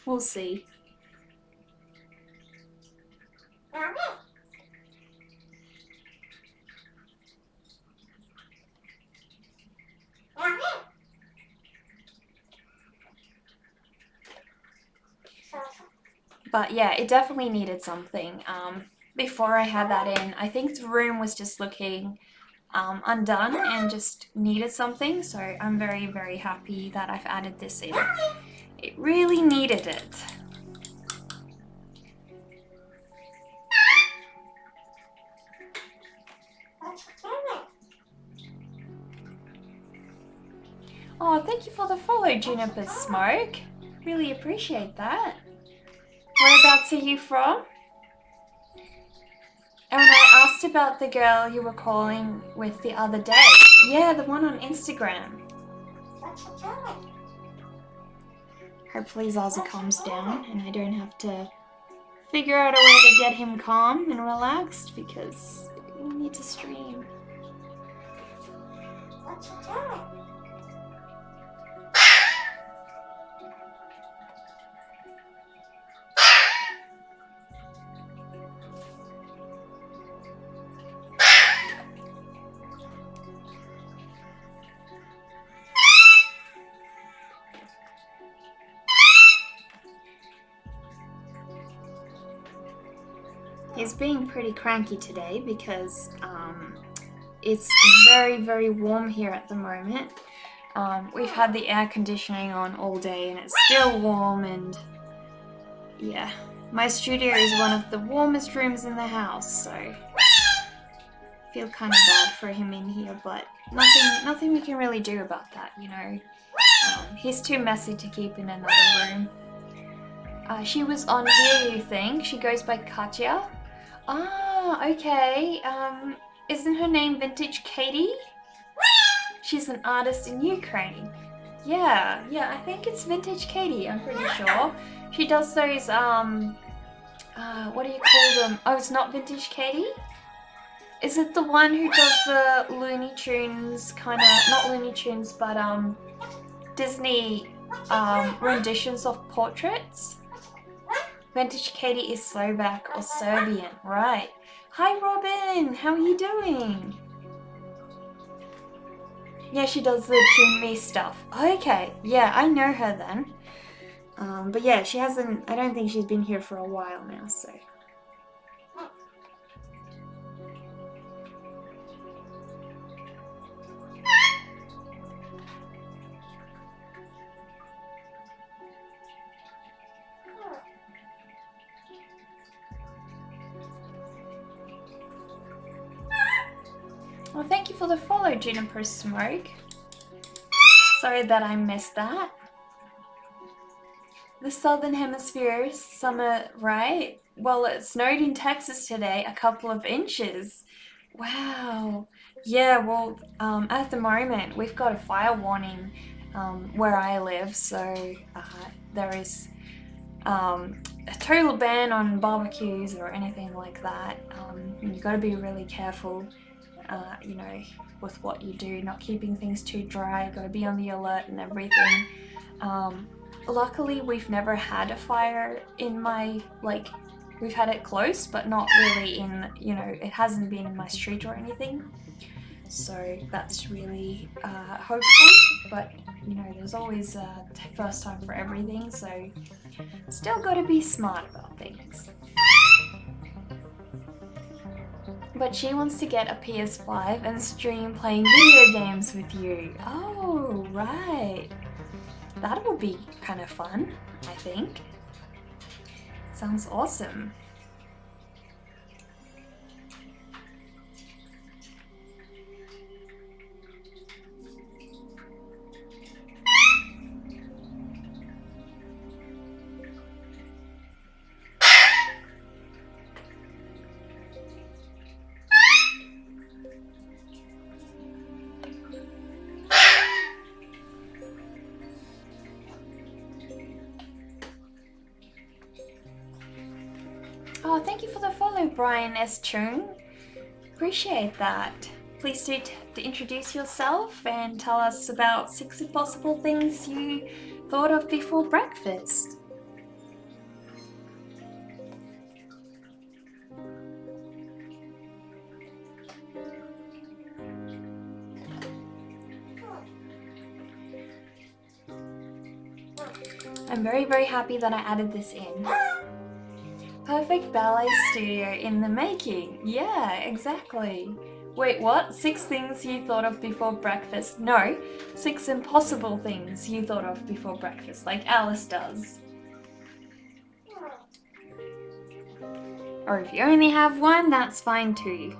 We'll see. But yeah, it definitely needed something. Before I had that in, I think the room was just looking undone and just needed something. So I'm very, very happy that I've added this in. It really needed it. Oh, thank you for the follow, Juniper Smoke. Really appreciate that. Whereabouts are you from? And when I asked about the girl you were calling with the other day, yeah, the one on Instagram. Hopefully Zazu calms down and I don't have to figure out a way to get him calm and relaxed because we need to stream. He's being pretty cranky today because it's very, very warm here at the moment. We've had the air conditioning on all day and it's still warm, and yeah, my studio is one of the warmest rooms in the house, so I feel kind of bad for him in here, but nothing we can really do about that, you know. He's too messy to keep in another room. She was on here, you think? She goes by Katya. Ah, okay. Isn't her name Vintage Katie? She's an artist in Ukraine. Yeah, I think it's Vintage Katie, I'm pretty sure. She does those, what do you call them? Oh, it's not Vintage Katie? Is it the one who does the Looney Tunes, kind of, not Looney Tunes, but, Disney, renditions of portraits? Vintage Katie is Slovak or Serbian, right. Hi Robin, how are you doing? Yeah, she does the Toon Me stuff. Okay, yeah, I know her then. But yeah, she hasn't, I don't think she's been here for a while now, so. Well, thank you for the follow, Juniper Smoke. Sorry that I missed that. The Southern Hemisphere summer, right? Well, it snowed in Texas today, a couple of inches. Wow. Yeah, well, at the moment, we've got a fire warning where I live, so there is a total ban on barbecues or anything like that. You've got to be really careful, you know, with what you do, not keeping things too dry, got to be on the alert and everything. Luckily, we've never had a fire in my, like, we've had it close, but not really in, you know, it hasn't been in my street or anything. So that's really hopeful, but, you know, there's always a first time for everything, so still got to be smart about things. But she wants to get a PS5 and stream playing video games with you. Oh, right. That would be kind of fun, I think. Sounds awesome. Oh, thank you for the follow, Brian S. Chung. Appreciate that. Please do to introduce yourself and tell us about 6 impossible things you thought of before breakfast. I'm very, very happy that I added this in. Perfect ballet studio in the making. Yeah, exactly. Wait, what? 6 things you thought of before breakfast? No, 6 impossible things you thought of before breakfast, like Alice does. Or if you only have one, that's fine too.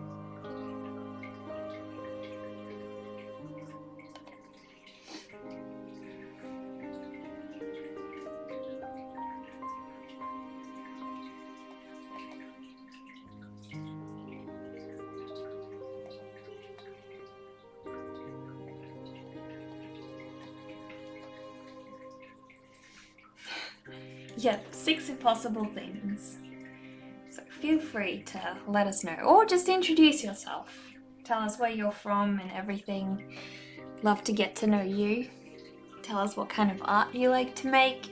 Yep, 6 impossible things. So feel free to let us know, or just introduce yourself. Tell us where you're from and everything. Love to get to know you. Tell us what kind of art you like to make.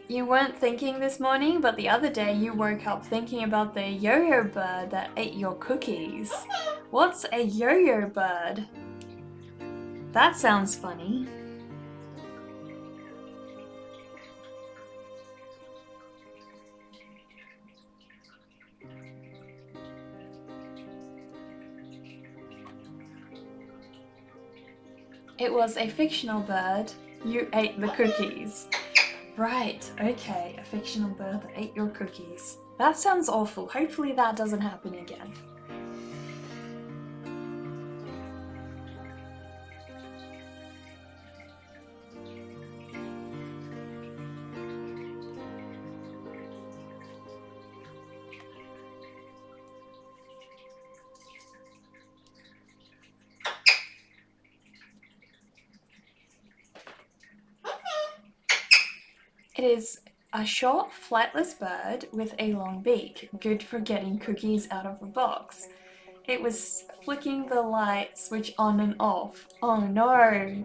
You weren't thinking this morning, but the other day you woke up thinking about the yo-yo bird that ate your cookies. What's a yo-yo bird? That sounds funny. It was a fictional bird. You ate the cookies. Right, okay, a fictional bird that ate your cookies. That sounds awful. Hopefully that doesn't happen again. It is a short, flightless bird with a long beak, good for getting cookies out of a box. It was flicking the light switch on and off. Oh no,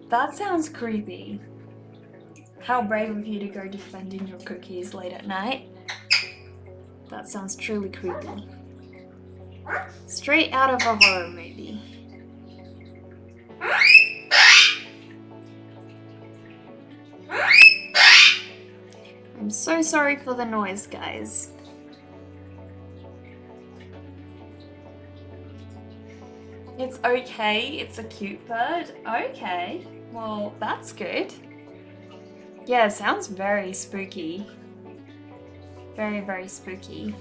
that sounds creepy. How brave of you to go defending your cookies late at night. That sounds truly creepy. Straight out of a horror movie. I'm so sorry for the noise, guys. It's okay, it's a cute bird. Okay, well, that's good. Yeah, it sounds very spooky. Very, very spooky.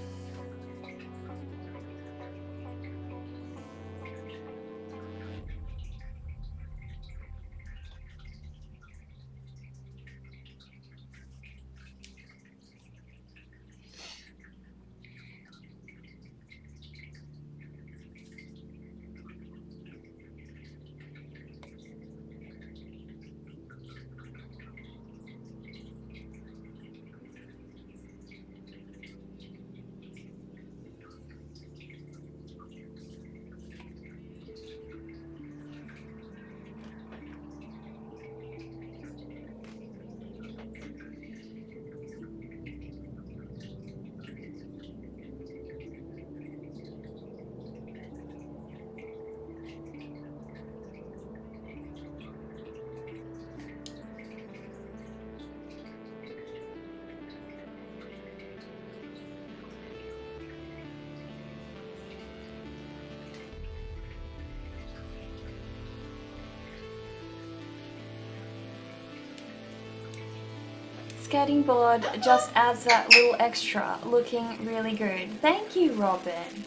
Getting bored just adds that little extra, looking really good. Thank you, Robin.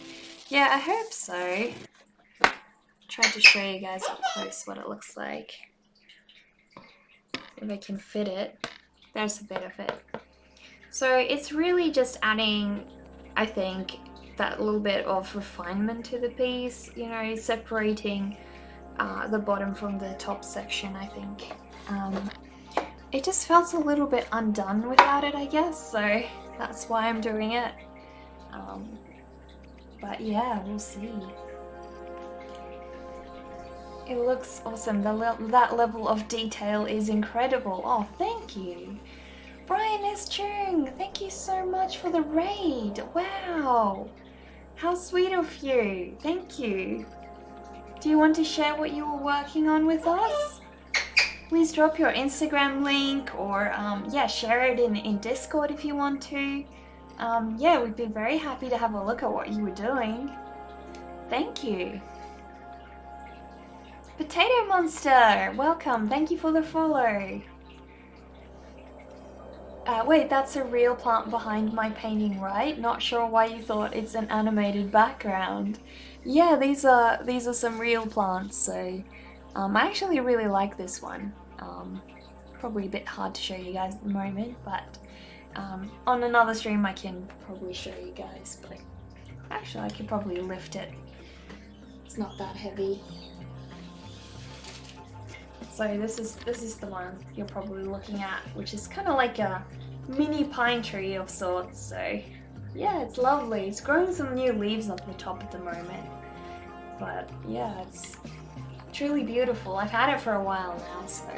Yeah, I hope so. Tried to show you guys up close what it looks like. If I can fit it. There's a bit of it. So it's really just adding, I think, that little bit of refinement to the piece, you know, separating the bottom from the top section, I think. It just felt a little bit undone without it, I guess, so that's why I'm doing it. But yeah, we'll see. It looks awesome. That level of detail is incredible. Oh, thank you. Brian S. Chung, thank you so much for the raid. Wow. How sweet of you. Thank you. Do you want to share what you were working on with us? Please drop your Instagram link or yeah, share it in Discord if you want to. Yeah, we'd be very happy to have a look at what you were doing. Thank you. Potato Monster, welcome. Thank you for the follow. Wait, that's a real plant behind my painting, right? Not sure why you thought it's an animated background. Yeah, these are some real plants, so I actually really like this one. Probably a bit hard to show you guys at the moment, but on another stream I can probably show you guys, but actually I could probably lift it. It's not that heavy. So this is the one you're probably looking at, which is kind of like a mini pine tree of sorts. So yeah, it's lovely. It's growing some new leaves up the top at the moment, but yeah, it's truly beautiful. I've had it for a while now. So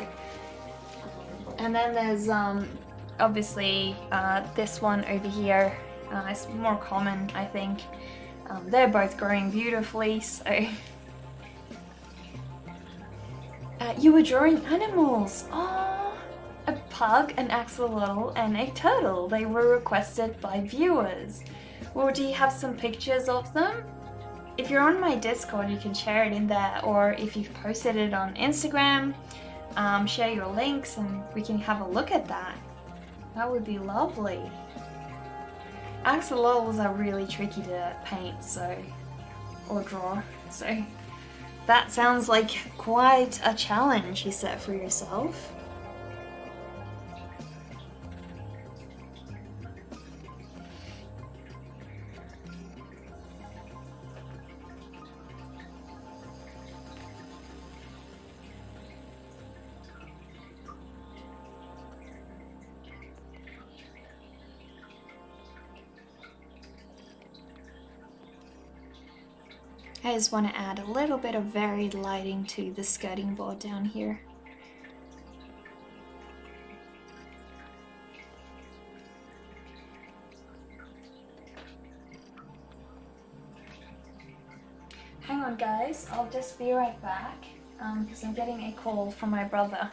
and then there's obviously this one over here. It's more common, I think. They're both growing beautifully, so you were drawing animals. Oh, a pug, an axolotl, and a turtle. They were requested by viewers. Well, do you have some pictures of them? if you're on my Discord, you can share it in there, or if you've posted it on Instagram, share your links and we can have a look at that. That would be lovely. Axolotls are really tricky to paint, or draw, so that sounds like quite a challenge you set for yourself. I just want to add a little bit of varied lighting to the skirting board down here. Hang on guys, I'll just be right back because I'm getting a call from my brother.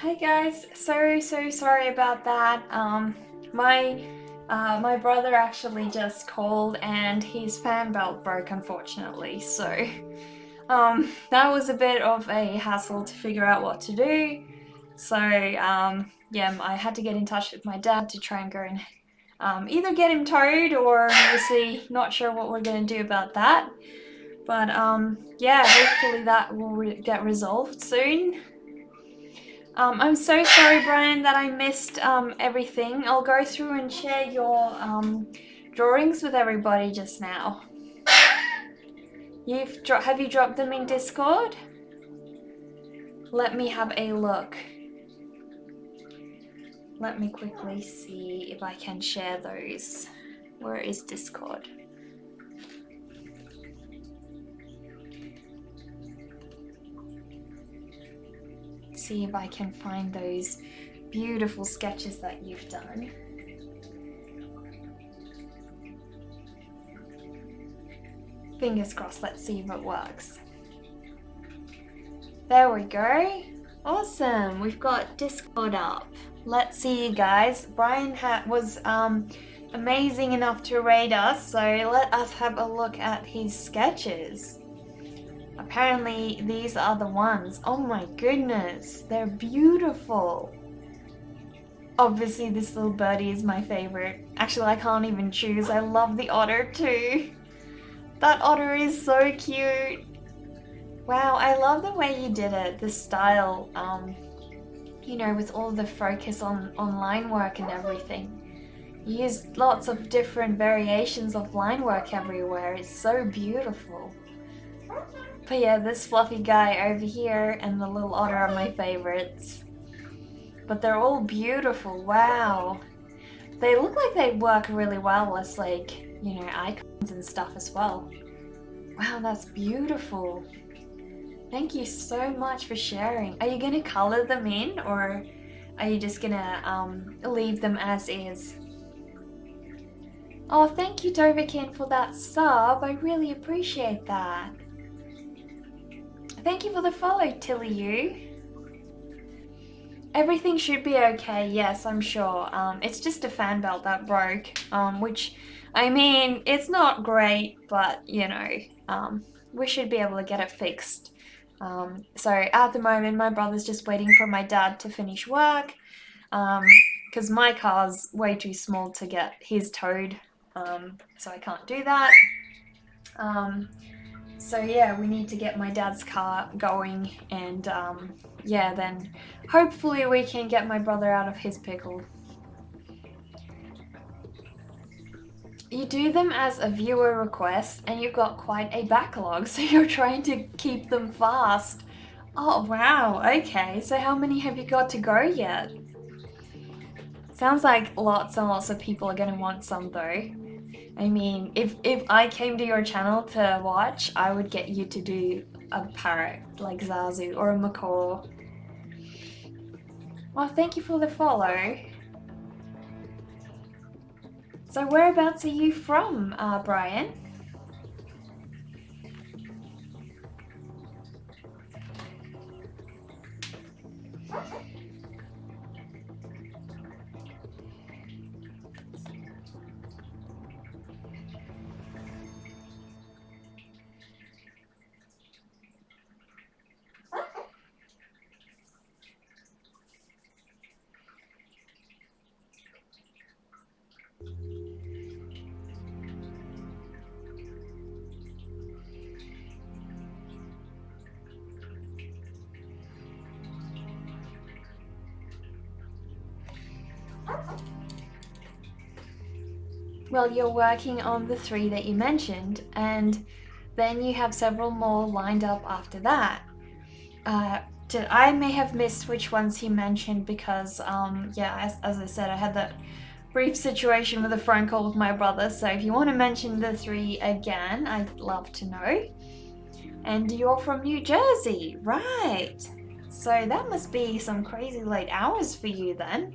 Hi guys, so sorry about that. My brother actually just called and his fan belt broke, unfortunately. So that was a bit of a hassle to figure out what to do. So yeah, I had to get in touch with my dad to try and go and either get him towed, or obviously not sure what we're gonna do about that. But yeah, hopefully that will get resolved soon. I'm so sorry, Brian, that I missed everything. I'll go through and share your drawings with everybody just now. Have you dropped them in Discord? Let me have a look. Let me quickly see if I can share those. Where is Discord? See if I can find those beautiful sketches that you've done. Fingers crossed, let's see if it works. There we go. Awesome, we've got Discord up. Let's see you guys. Brian was amazing enough to raid us, so let us have a look at his sketches. Apparently these are the ones. Oh my goodness, they're beautiful. Obviously this little birdie is my favorite. Actually, I can't even choose. I love the otter too. That otter is so cute. Wow, I love the way you did it, the style, you know, with all the focus on line work and everything. You used lots of different variations of line work everywhere. It's so beautiful. But yeah, this fluffy guy over here and the little otter are my favorites. But they're all beautiful, wow. They look like they work really well as, like, you know, icons and stuff as well. Wow, that's beautiful. Thank you so much for sharing. Are you gonna color them in, or are you just gonna leave them as is? Oh, thank you, Dovakin, for that sub. I really appreciate that. Thank you for the follow, Tilly you. Everything should be okay, yes, I'm sure. It's just a fan belt that broke, which, I mean, it's not great, but, you know, we should be able to get it fixed. So at the moment, my brother's just waiting for my dad to finish work, because my car's way too small to get his towed, so I can't do that. So yeah, we need to get my dad's car going, and yeah, then hopefully we can get my brother out of his pickle. You do them as a viewer request and you've got quite a backlog, so you're trying to keep them fast. Oh wow, okay, so how many have you got to go yet? Sounds like lots and lots of people are gonna want some though. I mean, if I came to your channel to watch, I would get you to do a parrot like Zazu or a macaw. Well, thank you for the follow. So whereabouts are you from, Brian? Well, you're working on the 3 that you mentioned, and then you have several more lined up after that. I may have missed which ones he mentioned because, yeah, as I said, I had that brief situation with a phone call with my brother, so if you want to mention the 3 again, I'd love to know. And you're from New Jersey, right? So that must be some crazy late hours for you then,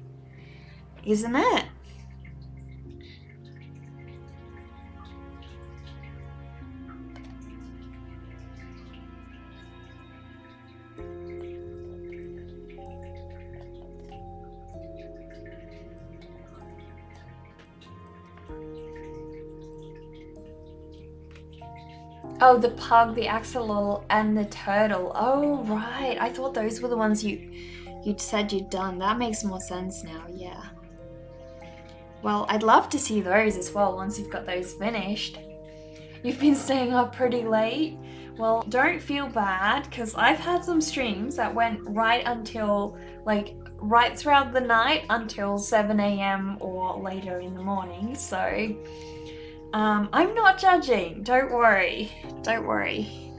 isn't it? Oh, the pug, the axolotl, and the turtle. Oh, right. I thought those were the ones you'd said you'd done. That makes more sense now, yeah. Well, I'd love to see those as well once you've got those finished. You've been staying up pretty late? Well, don't feel bad, because I've had some streams that went right until, like, right throughout the night until 7 a.m. or later in the morning, so I'm not judging, don't worry. Don't worry.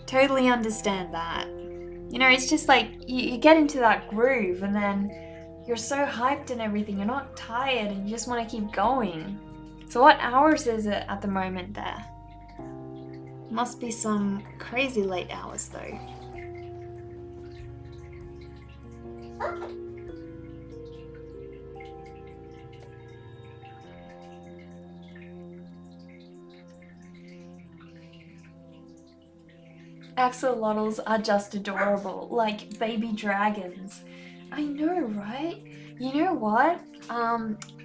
Totally understand that. You know, it's just like you get into that groove and then you're so hyped and everything, you're not tired and you just want to keep going. So what hours is it at the moment there? Must be some crazy late hours though. Axolotls are just adorable, like baby dragons. I know, right? You know what?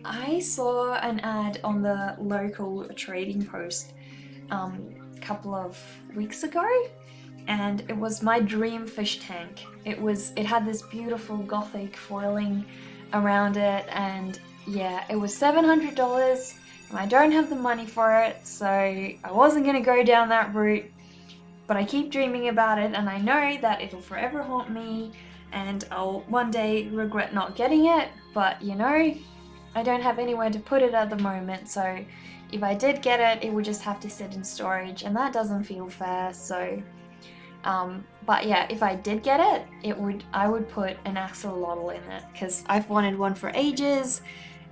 I saw an ad on the local trading post a couple of weeks ago, and it was my dream fish tank. It had this beautiful gothic foiling around it, and yeah, it was $700, and I don't have the money for it, so I wasn't gonna go down that route. But I keep dreaming about it, and I know that it'll forever haunt me, and I'll one day regret not getting it, but you know, I don't have anywhere to put it at the moment, so if I did get it, it would just have to sit in storage, and that doesn't feel fair, so but yeah, if I did get it, I would put an axolotl in it, because I've wanted one for ages,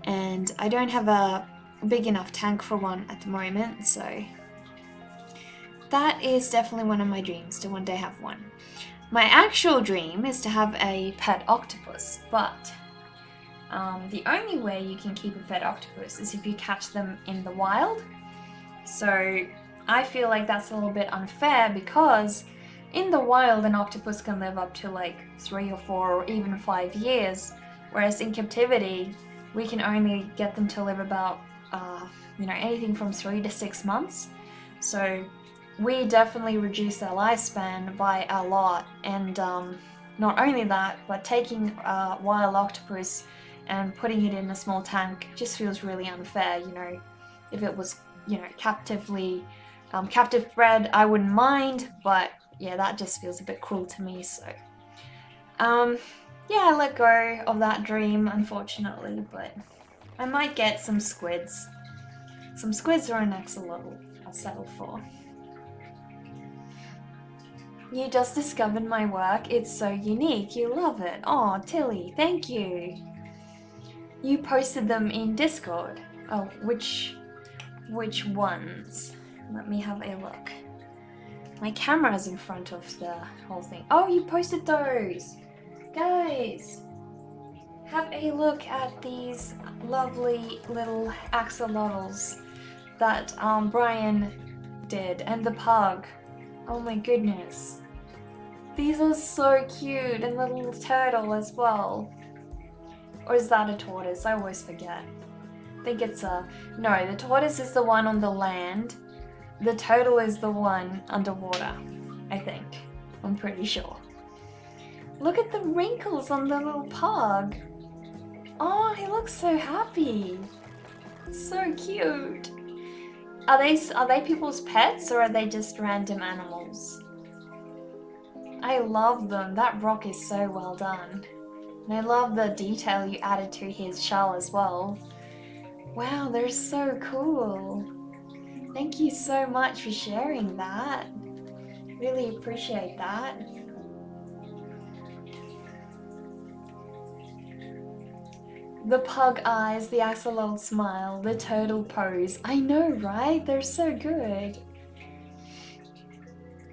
and I don't have a big enough tank for one at the moment, so that is definitely one of my dreams, to one day have one. My actual dream is to have a pet octopus, but the only way you can keep a pet octopus is if you catch them in the wild. So I feel like that's a little bit unfair, because in the wild an octopus can live up to like 3 or 4 or even 5 years, whereas in captivity we can only get them to live about anything from 3 to 6 months. So we definitely reduce their lifespan by a lot, and not only that, but taking a wild octopus and putting it in a small tank just feels really unfair. You know, if it was captive bred, I wouldn't mind, but yeah, that just feels a bit cruel to me. So yeah, I let go of that dream, unfortunately, but I might get some squids. Some squids or an axolotl I'll settle for. You just discovered my work. It's so unique. You love it. Oh, Tilly, thank you. You posted them in Discord. Oh, which ones? Let me have a look. My camera's in front of the whole thing. Oh, you posted those. Guys, have a look at these lovely little axolotls that Brian did, and the pug. Oh my goodness. These are so cute, and the little turtle as well. Or is that a tortoise? I always forget. I think it's a... No, the tortoise is the one on the land. The turtle is the one underwater, I think. I'm pretty sure. Look at the wrinkles on the little pug. Oh, he looks so happy. So cute. Are they people's pets or are they just random animals? I love them. That rock is so well done. And I love the detail you added to his shell as well. Wow, they're so cool. Thank you so much for sharing that. Really appreciate that. The pug eyes, the axolotl smile, the turtle pose. I know, right? They're so good.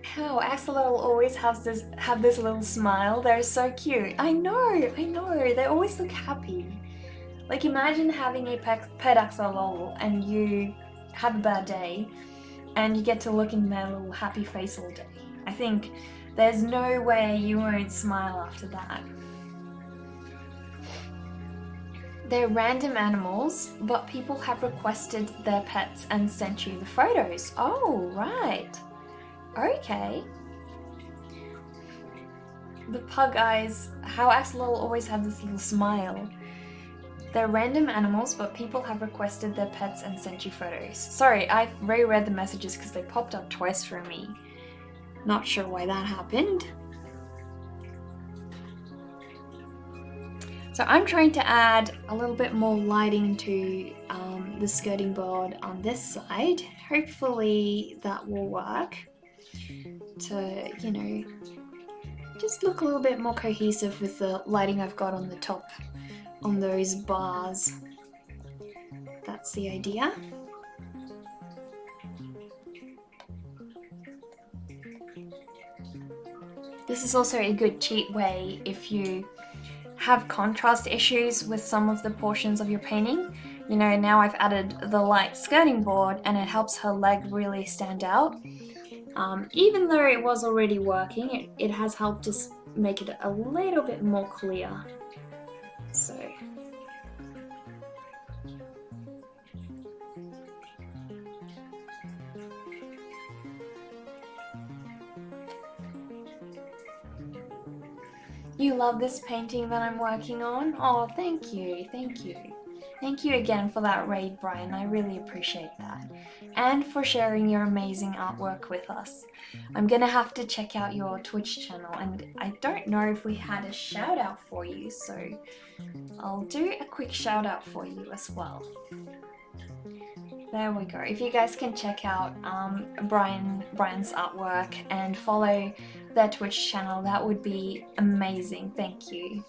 How axolotl always have this little smile. They're so cute. I know. They always look happy. Like imagine having a pet axolotl and you have a bad day and you get to look in their little happy face all day. I think there's no way you won't smile after that. They're random animals, but people have requested their pets and sent you the photos. Oh, right. Okay. The pug eyes, how axolotl always have this little smile. They're random animals, but people have requested their pets and sent you photos. Sorry, I've reread the messages because they popped up twice for me. Not sure why that happened. So I'm trying to add a little bit more lighting to the skirting board on this side. Hopefully that will work to, you know, just look a little bit more cohesive with the lighting I've got on the top, on those bars. That's the idea. This is also a good cheat way if you have contrast issues with some of the portions of your painting. You know, now I've added the light skirting board and it helps her leg really stand out. Even though it was already working, it has helped just make it a little bit more clear. So you love this painting that I'm working on? Oh, thank you. Thank you again for that raid, Brian. I really appreciate that. And for sharing your amazing artwork with us. I'm gonna have to check out your Twitch channel, and I don't know if we had a shout out for you, so I'll do a quick shout out for you as well. There we go. If you guys can check out Brian's artwork and follow their Twitch channel, that would be amazing. Thank you.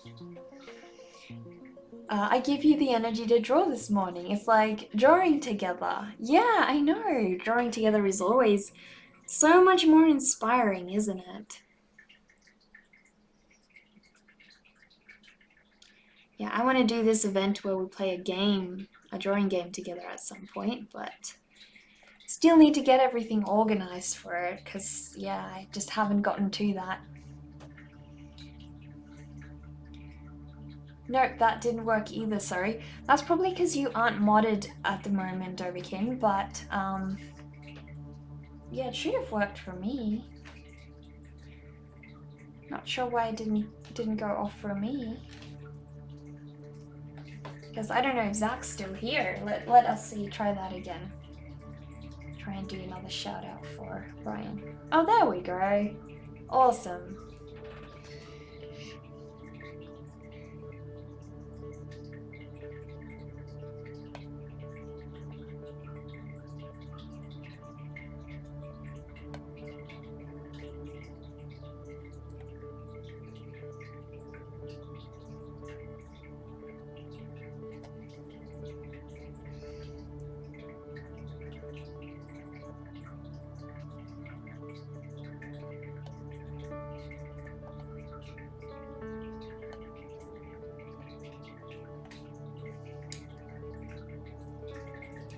I give you the energy to draw this morning. It's like drawing together. Yeah, I know. Drawing together is always so much more inspiring, isn't it? Yeah, I want to do this event where we play a drawing game together at some point, but still need to get everything organized for it because, yeah, I just haven't gotten to that. Nope, that didn't work either, sorry. That's probably because you aren't modded at the moment, Doverkin, but yeah, it should have worked for me. Not sure why it didn't go off for me. Because I don't know if Zach's still here. Let us see, try that again. Try and do another shout out for Brian. Oh, there we go. Awesome.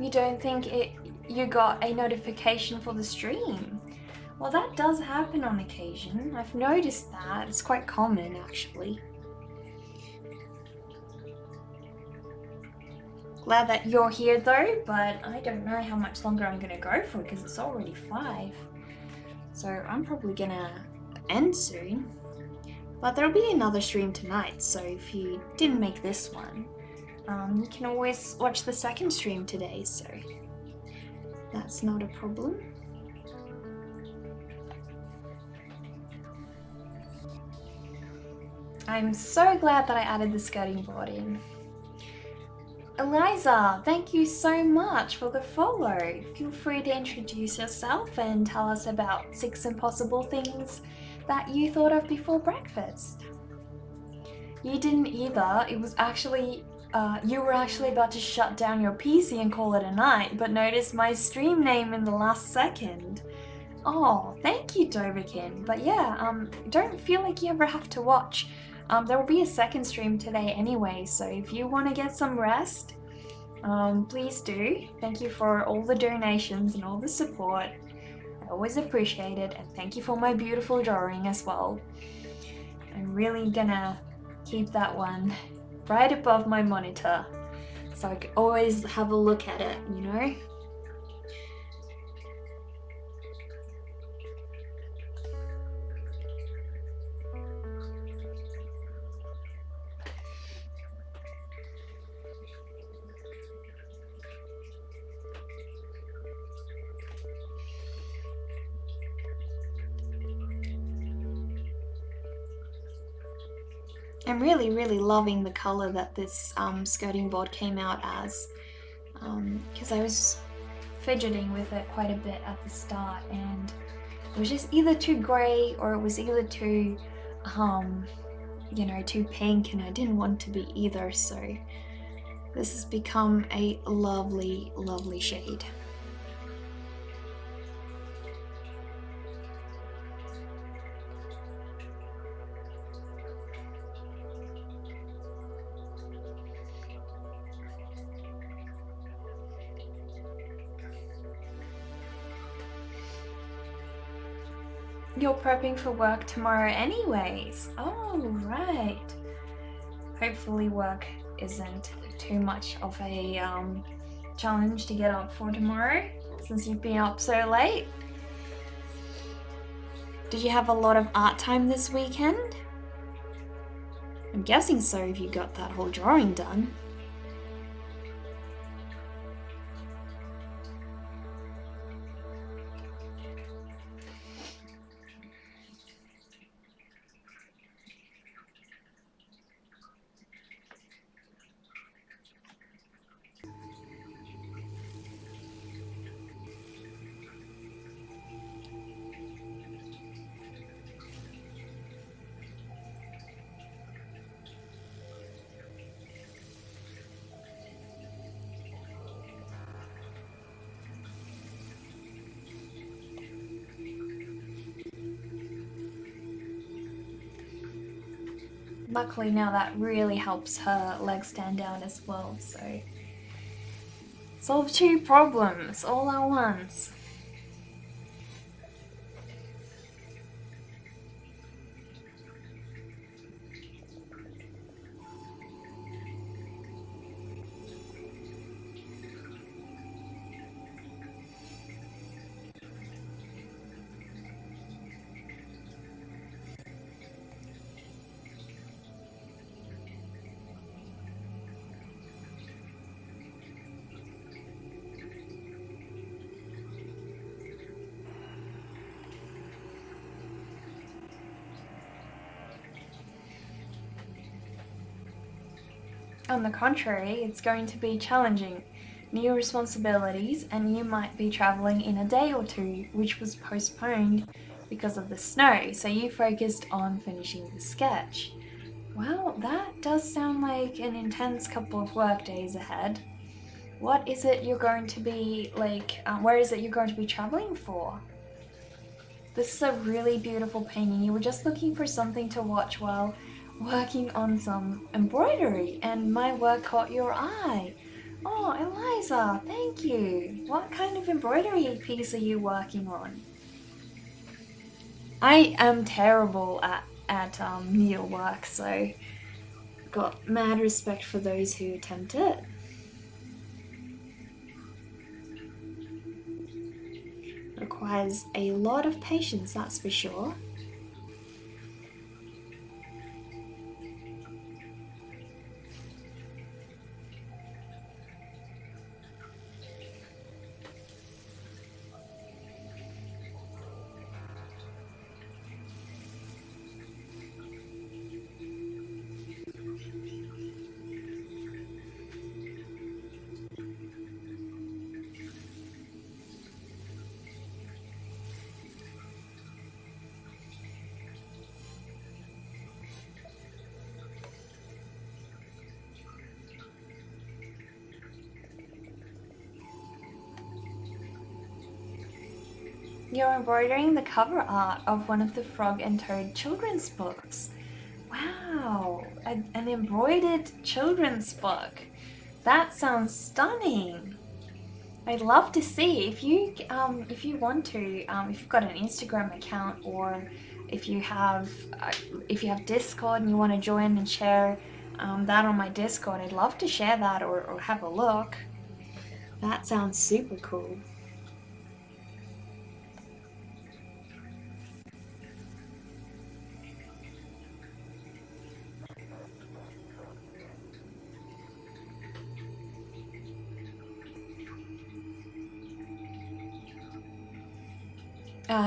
You don't think you got a notification for the stream? Well, that does happen on occasion. I've noticed that. It's quite common, actually. Glad that you're here though, but I don't know how much longer I'm gonna go for because it's already 5. So I'm probably gonna end soon. But there'll be another stream tonight, so if you didn't make this one, you can always watch the second stream today, so that's not a problem. I'm so glad that I added the skirting board in. Eliza, thank you so much for the follow. Feel free to introduce yourself and tell us about 6 impossible things that you thought of before breakfast. You didn't either. It was actually, you were actually about to shut down your PC and call it a night, but noticed my stream name in the last second. Oh, thank you, Doverkin. But yeah, don't feel like you ever have to watch. There will be a second stream today anyway, so if you want to get some rest, please do. Thank you for all the donations and all the support. I always appreciate it, and thank you for my beautiful drawing as well. I'm really gonna keep that one right above my monitor so I can always have a look at it, you know? I'm really loving the color that this skirting board came out as, because I was fidgeting with it quite a bit at the start, and it was just either too grey or it was either too, you know, too pink, and I didn't want to be either, so this has become a lovely shade. You're prepping for work tomorrow anyways. Oh, right. Hopefully work isn't too much of a challenge to get up for tomorrow, since you've been up so late. Did you have a lot of art time this weekend? I'm guessing so if you got that whole drawing done. Luckily now that really helps her legs stand down as well, so solve 2 problems all at once. On the contrary, it's going to be challenging. New responsibilities, and you might be travelling in a day or 2, which was postponed because of the snow, so you focused on finishing the sketch. Well, that does sound like an intense couple of work days ahead. What is it you're going to be, where is it you're going to be travelling for? This is a really beautiful painting. You were just looking for something to watch while working on some embroidery, and my work caught your eye. Oh, Eliza, thank you. What kind of embroidery piece are you working on? I am terrible at needlework, so got mad respect for those who attempt it. Requires a lot of patience, that's for sure. You're embroidering the cover art of one of the Frog and Toad children's books. Wow, an embroidered children's book. That sounds stunning. I'd love to see if you want to if you've got an Instagram account, or if you have Discord and you want to join and share that on my Discord. I'd love to share that or have a look. That sounds super cool.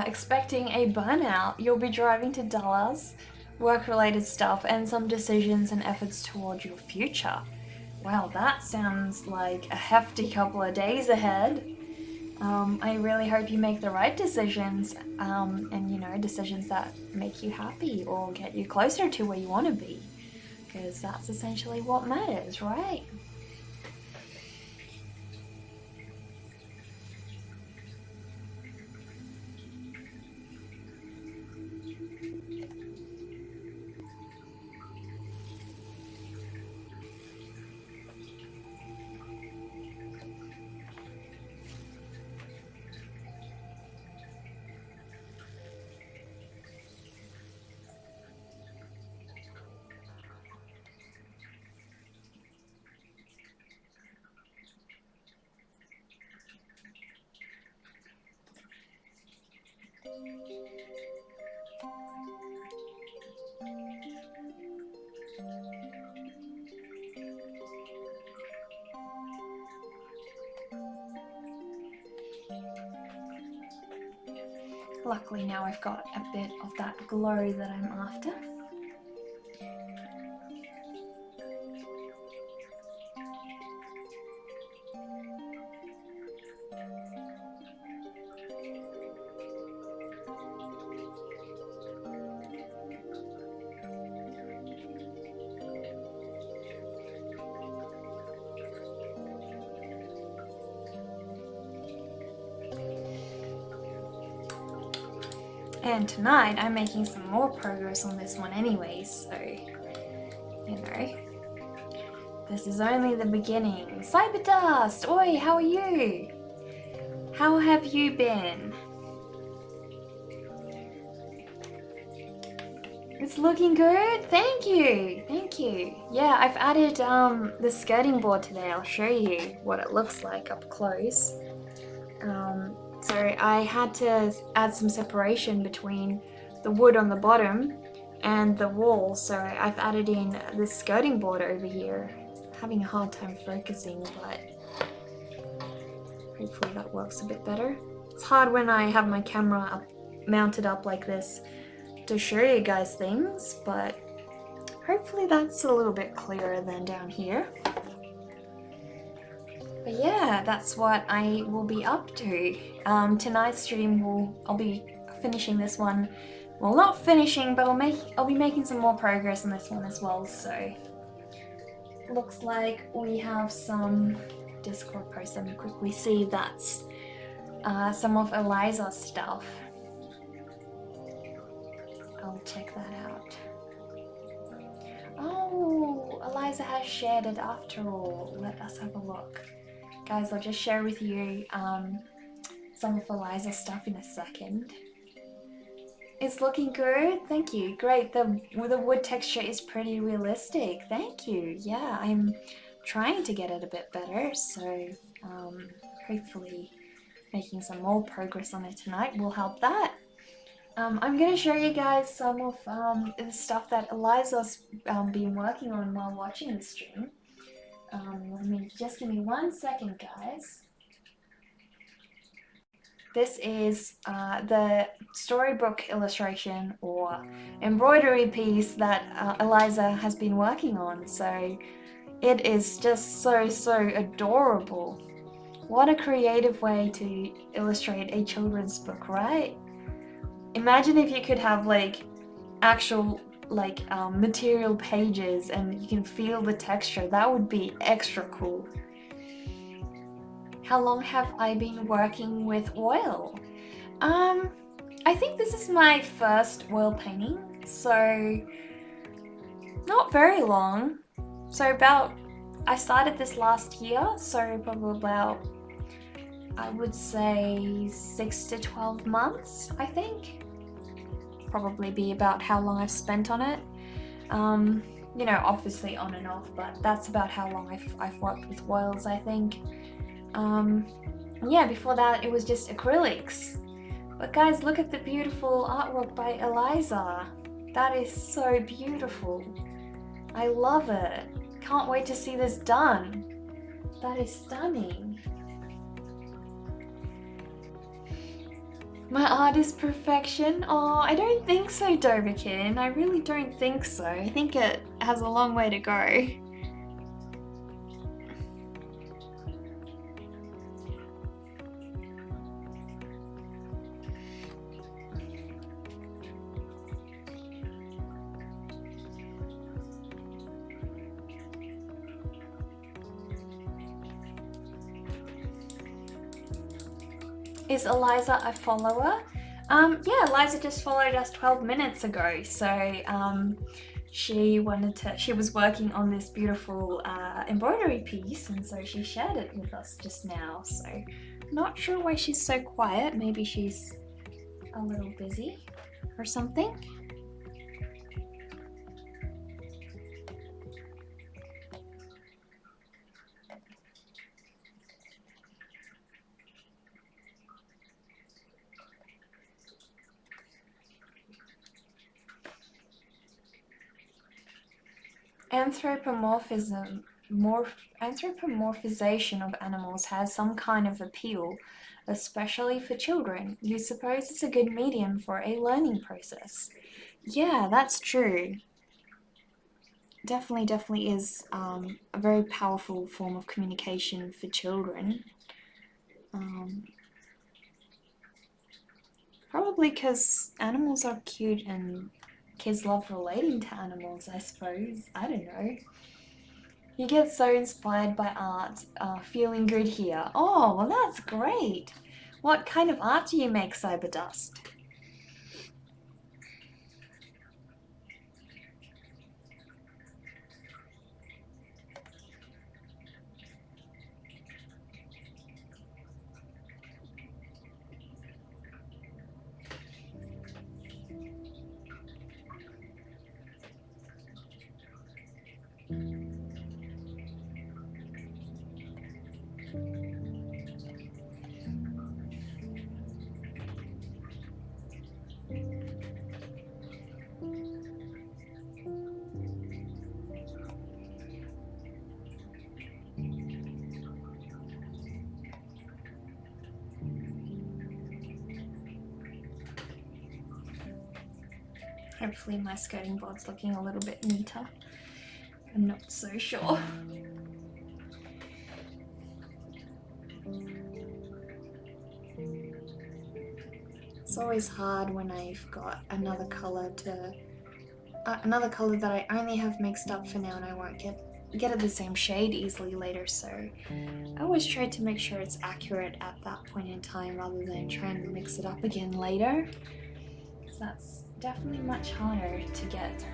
Expecting a burnout. You'll be driving to Dallas, work-related stuff, and some decisions and efforts towards your future. Wow, that sounds like a hefty couple of days ahead. I really hope you make the right decisions, and decisions that make you happy or get you closer to where you want to be, because that's essentially what matters, right? Luckily now I've got a bit of that glow that I'm after. And tonight I'm making some more progress on this one anyway, so, this is only the beginning. Cyberdust! Oi, how are you? How have you been? It's looking good? Thank you! Thank you. Yeah, I've added the skirting board today. I'll show you what it looks like up close. So I had to add some separation between the wood on the bottom and the wall, so I've added in this skirting board over here. Having a hard time focusing, but hopefully that works a bit better. It's hard when I have my camera mounted up like this to show you guys things, but hopefully that's a little bit clearer than down here. But yeah, that's what I will be up to. Tonight's stream I'll be finishing this one. Well, not finishing, but I'll be making some more progress on this one as well. So looks like we have some Discord posts. Let me quickly see. That's some of Eliza's stuff. I'll check that out. Oh, Eliza has shared it after all. Let us have a look. Guys, I'll just share with you some of Eliza's stuff in a second. It's looking good. Thank you. Great. The wood texture is pretty realistic. Thank you. Yeah, I'm trying to get it a bit better. So hopefully making some more progress on it tonight will help that. I'm going to show you guys some of the stuff that Eliza's been working on while watching the stream. Just give me 1 second, guys. This is the storybook illustration or embroidery piece that Eliza has been working on. So it is just so adorable. What a creative way to illustrate a children's book, right? Imagine if you could have like actual material pages and you can feel the texture. That would be extra cool. How long have I been working with oil? I think this is my first oil painting, so not very long. So I started this last year, so probably about, I would say 6 to 12 months, I think. Probably be about how long I've spent on it. You know, obviously on and off, but that's about how long I've worked with oils, I think. Yeah, before that it was just acrylics. But guys, look at the beautiful artwork by Eliza. That is so beautiful. I love it. Can't wait to see this done. That is stunning. My art is perfection? Oh, I don't think so, Doberkin. I really don't think so. I think it has a long way to go. Is Eliza a follower? Yeah, Eliza just followed us 12 minutes ago. So she was working on this beautiful embroidery piece, and so she shared it with us just now. So not sure why she's so quiet. Maybe she's a little busy or something. Anthropomorphization of animals has some kind of appeal, especially for children. You suppose it's a good medium for a learning process. Yeah, that's true. Definitely is a very powerful form of communication for children. Probably because animals are cute and kids love relating to animals, I suppose. I don't know. You get so inspired by art, feeling good here. Oh, well that's great. What kind of art do you make, Cyberdust? Hopefully my skirting board's looking a little bit neater. I'm not so sure. It's always hard when I've got another color that I only have mixed up for now and I won't get it the same shade easily later, so I always try to make sure it's accurate at that point in time rather than trying to mix it up again later, because that's definitely much harder to get.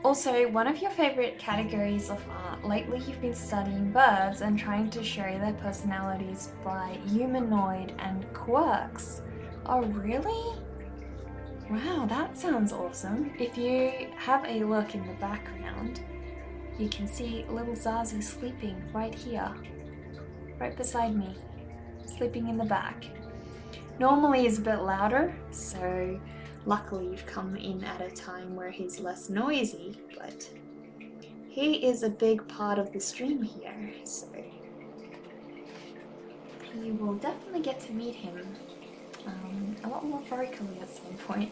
Also, one of your favorite categories of art, lately you've been studying birds and trying to show their personalities by humanoid and quirks. Oh, really? Wow, that sounds awesome. If you have a look in the background, you can see little Zazu sleeping right here, right beside me, sleeping in the back. Normally he's a bit louder, so luckily you've come in at a time where he's less noisy, but he is a big part of the stream here, so you will definitely get to meet him a lot more vocally at some point.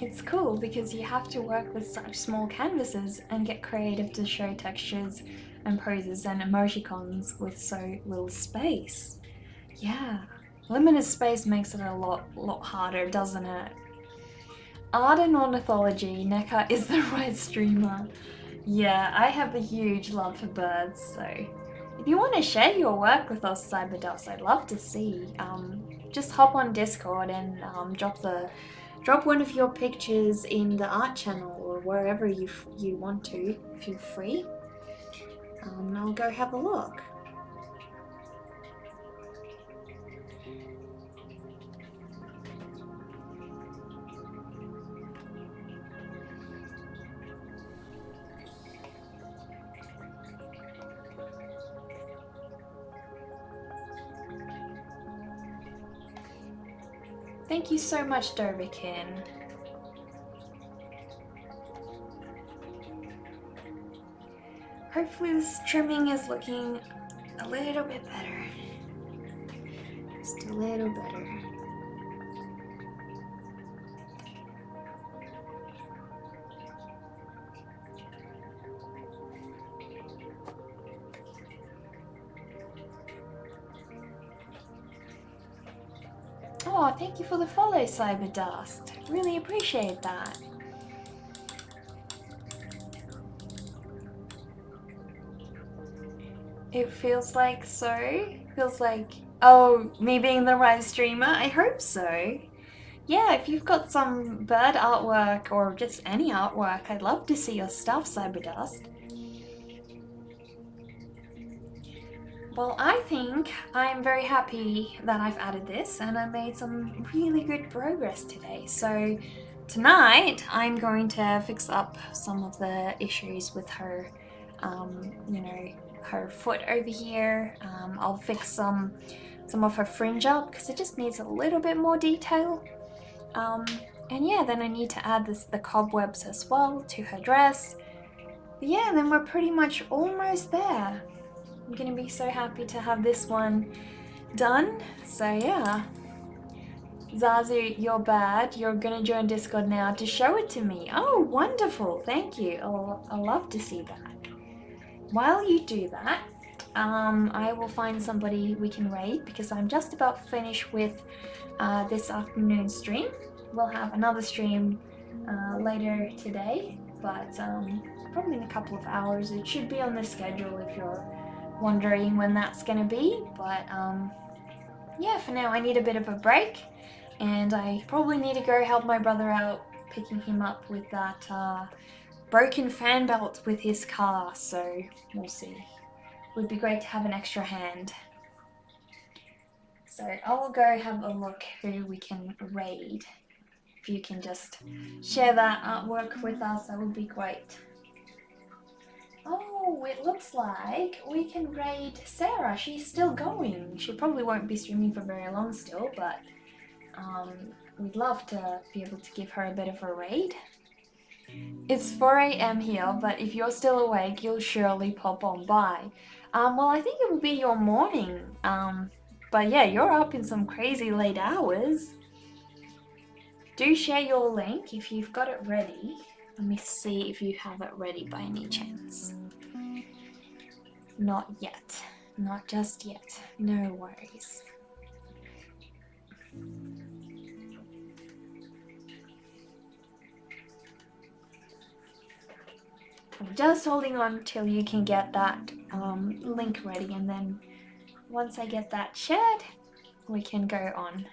It's cool because you have to work with such small canvases and get creative to show textures and poses and emoticons with so little space. Yeah, limited space makes it a lot harder, doesn't it? Art and ornithology, Neka is the right streamer. Yeah, I have a huge love for birds, so if you want to share your work with us, Cyberdust, I'd love to see. Just hop on Discord and drop one of your pictures in the art channel or wherever you want to. Feel free. I'll go have a look. Thank you so much, Dovikin. Hopefully this trimming is looking a little bit better. Just a little better. Oh, thank you for the follow, Cyberdust. Really appreciate that. It feels like so. Feels like, oh, me being the right streamer? I hope so. Yeah, if you've got some bird artwork or just any artwork, I'd love to see your stuff, Cyberdust. Well, I think I'm very happy that I've added this and I made some really good progress today. So tonight I'm going to fix up some of the issues with her, her foot over here. I'll fix some of her fringe up because it just needs a little bit more detail. And yeah, then I need to add the cobwebs as well to her dress. But yeah, then we're pretty much almost there. I'm gonna be so happy to have this one done. So yeah. Zazu, you're bad. You're gonna join Discord now to show it to me. Oh, wonderful. Thank you. I'll love to see that. While you do that, I will find somebody we can raid because I'm just about finished with this afternoon stream. We'll have another stream later today, but probably in a couple of hours. It should be on the schedule if you're wondering when that's gonna be, but yeah, for now I need a bit of a break and I probably need to go help my brother out picking him up with that broken fan belt with his car, so we'll see. Would be great to have an extra hand. So I'll go have a look who we can raid. If you can just share that artwork with us, that would be great. Oh, it looks like we can raid Sarah. She's still going. She probably won't be streaming for very long still, but we'd love to be able to give her a bit of a raid. It's 4 a.m. here, but if you're still awake, you'll surely pop on by. Well, I think it will be your morning. But yeah, you're up in some crazy late hours. Do share your link if you've got it ready. Let me see if you have it ready by any chance. Not yet. Not just yet. No worries. I'm just holding on till you can get that link ready, and then once I get that shared, we can go on.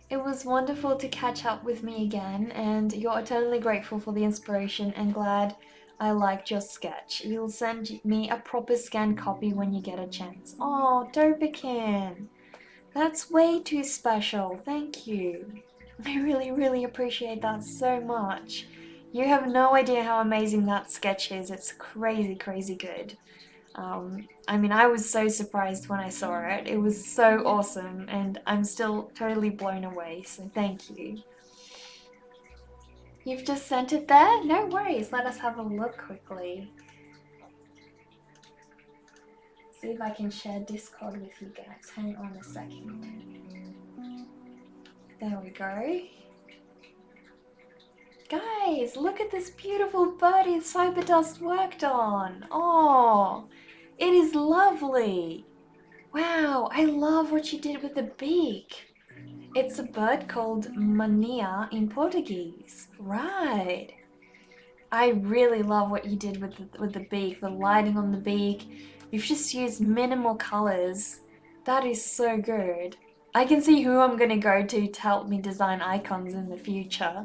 It was wonderful to catch up with me again, and you're eternally grateful for the inspiration and glad I liked your sketch. You'll send me a proper scanned copy when you get a chance. Oh, Doberkin! That's way too special. Thank you. I really appreciate that so much. You have no idea how amazing that sketch is. It's crazy good. I mean, I was so surprised when I saw it. It was so awesome, and I'm still totally blown away, so thank you. You've just sent it there? No worries, let us have a look quickly. See if I can share Discord with you guys. Hang on a second. There we go. Guys, look at this beautiful birdie Cyberdust worked on. Oh, it is lovely. Wow, I love what you did with the beak. It's a bird called mania in Portuguese. Right. I really love what you did with the beak, the lighting on the beak. You've just used minimal colors. That is so good. I can see who I'm going to go to help me design icons in the future.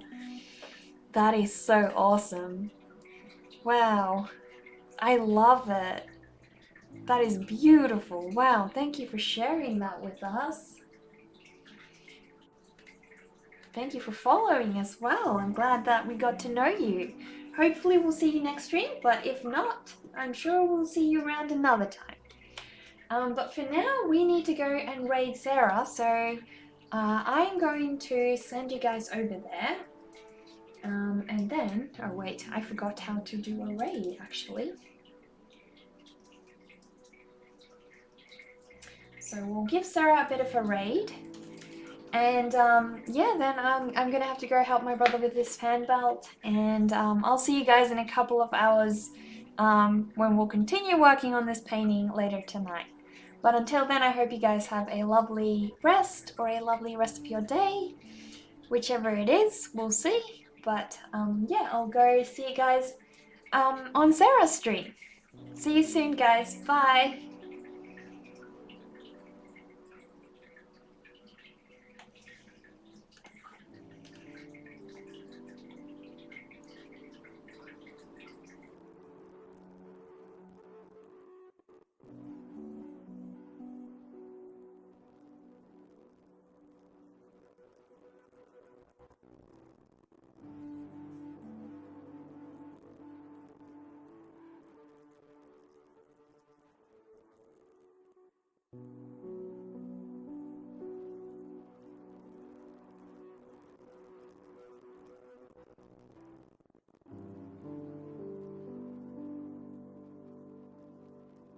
That is so awesome. Wow. I love it. That is beautiful. Wow, thank you for sharing that with us. Thank you for following as well. I'm glad that we got to know you. Hopefully we'll see you next stream, but if not, I'm sure we'll see you around another time. But for now, we need to go and raid Sarah, so I'm going to send you guys over there. And then, oh wait, I forgot how to do a raid actually. So we'll give Sarah a bit of a raid. And yeah, then I'm gonna have to go help my brother with this fan belt, and I'll see you guys in a couple of hours when we'll continue working on this painting later tonight. But until then, I hope you guys have a lovely rest or a lovely rest of your day, whichever it is, we'll see. But yeah, I'll go see you guys on Sarah's stream. See you soon, guys. Bye.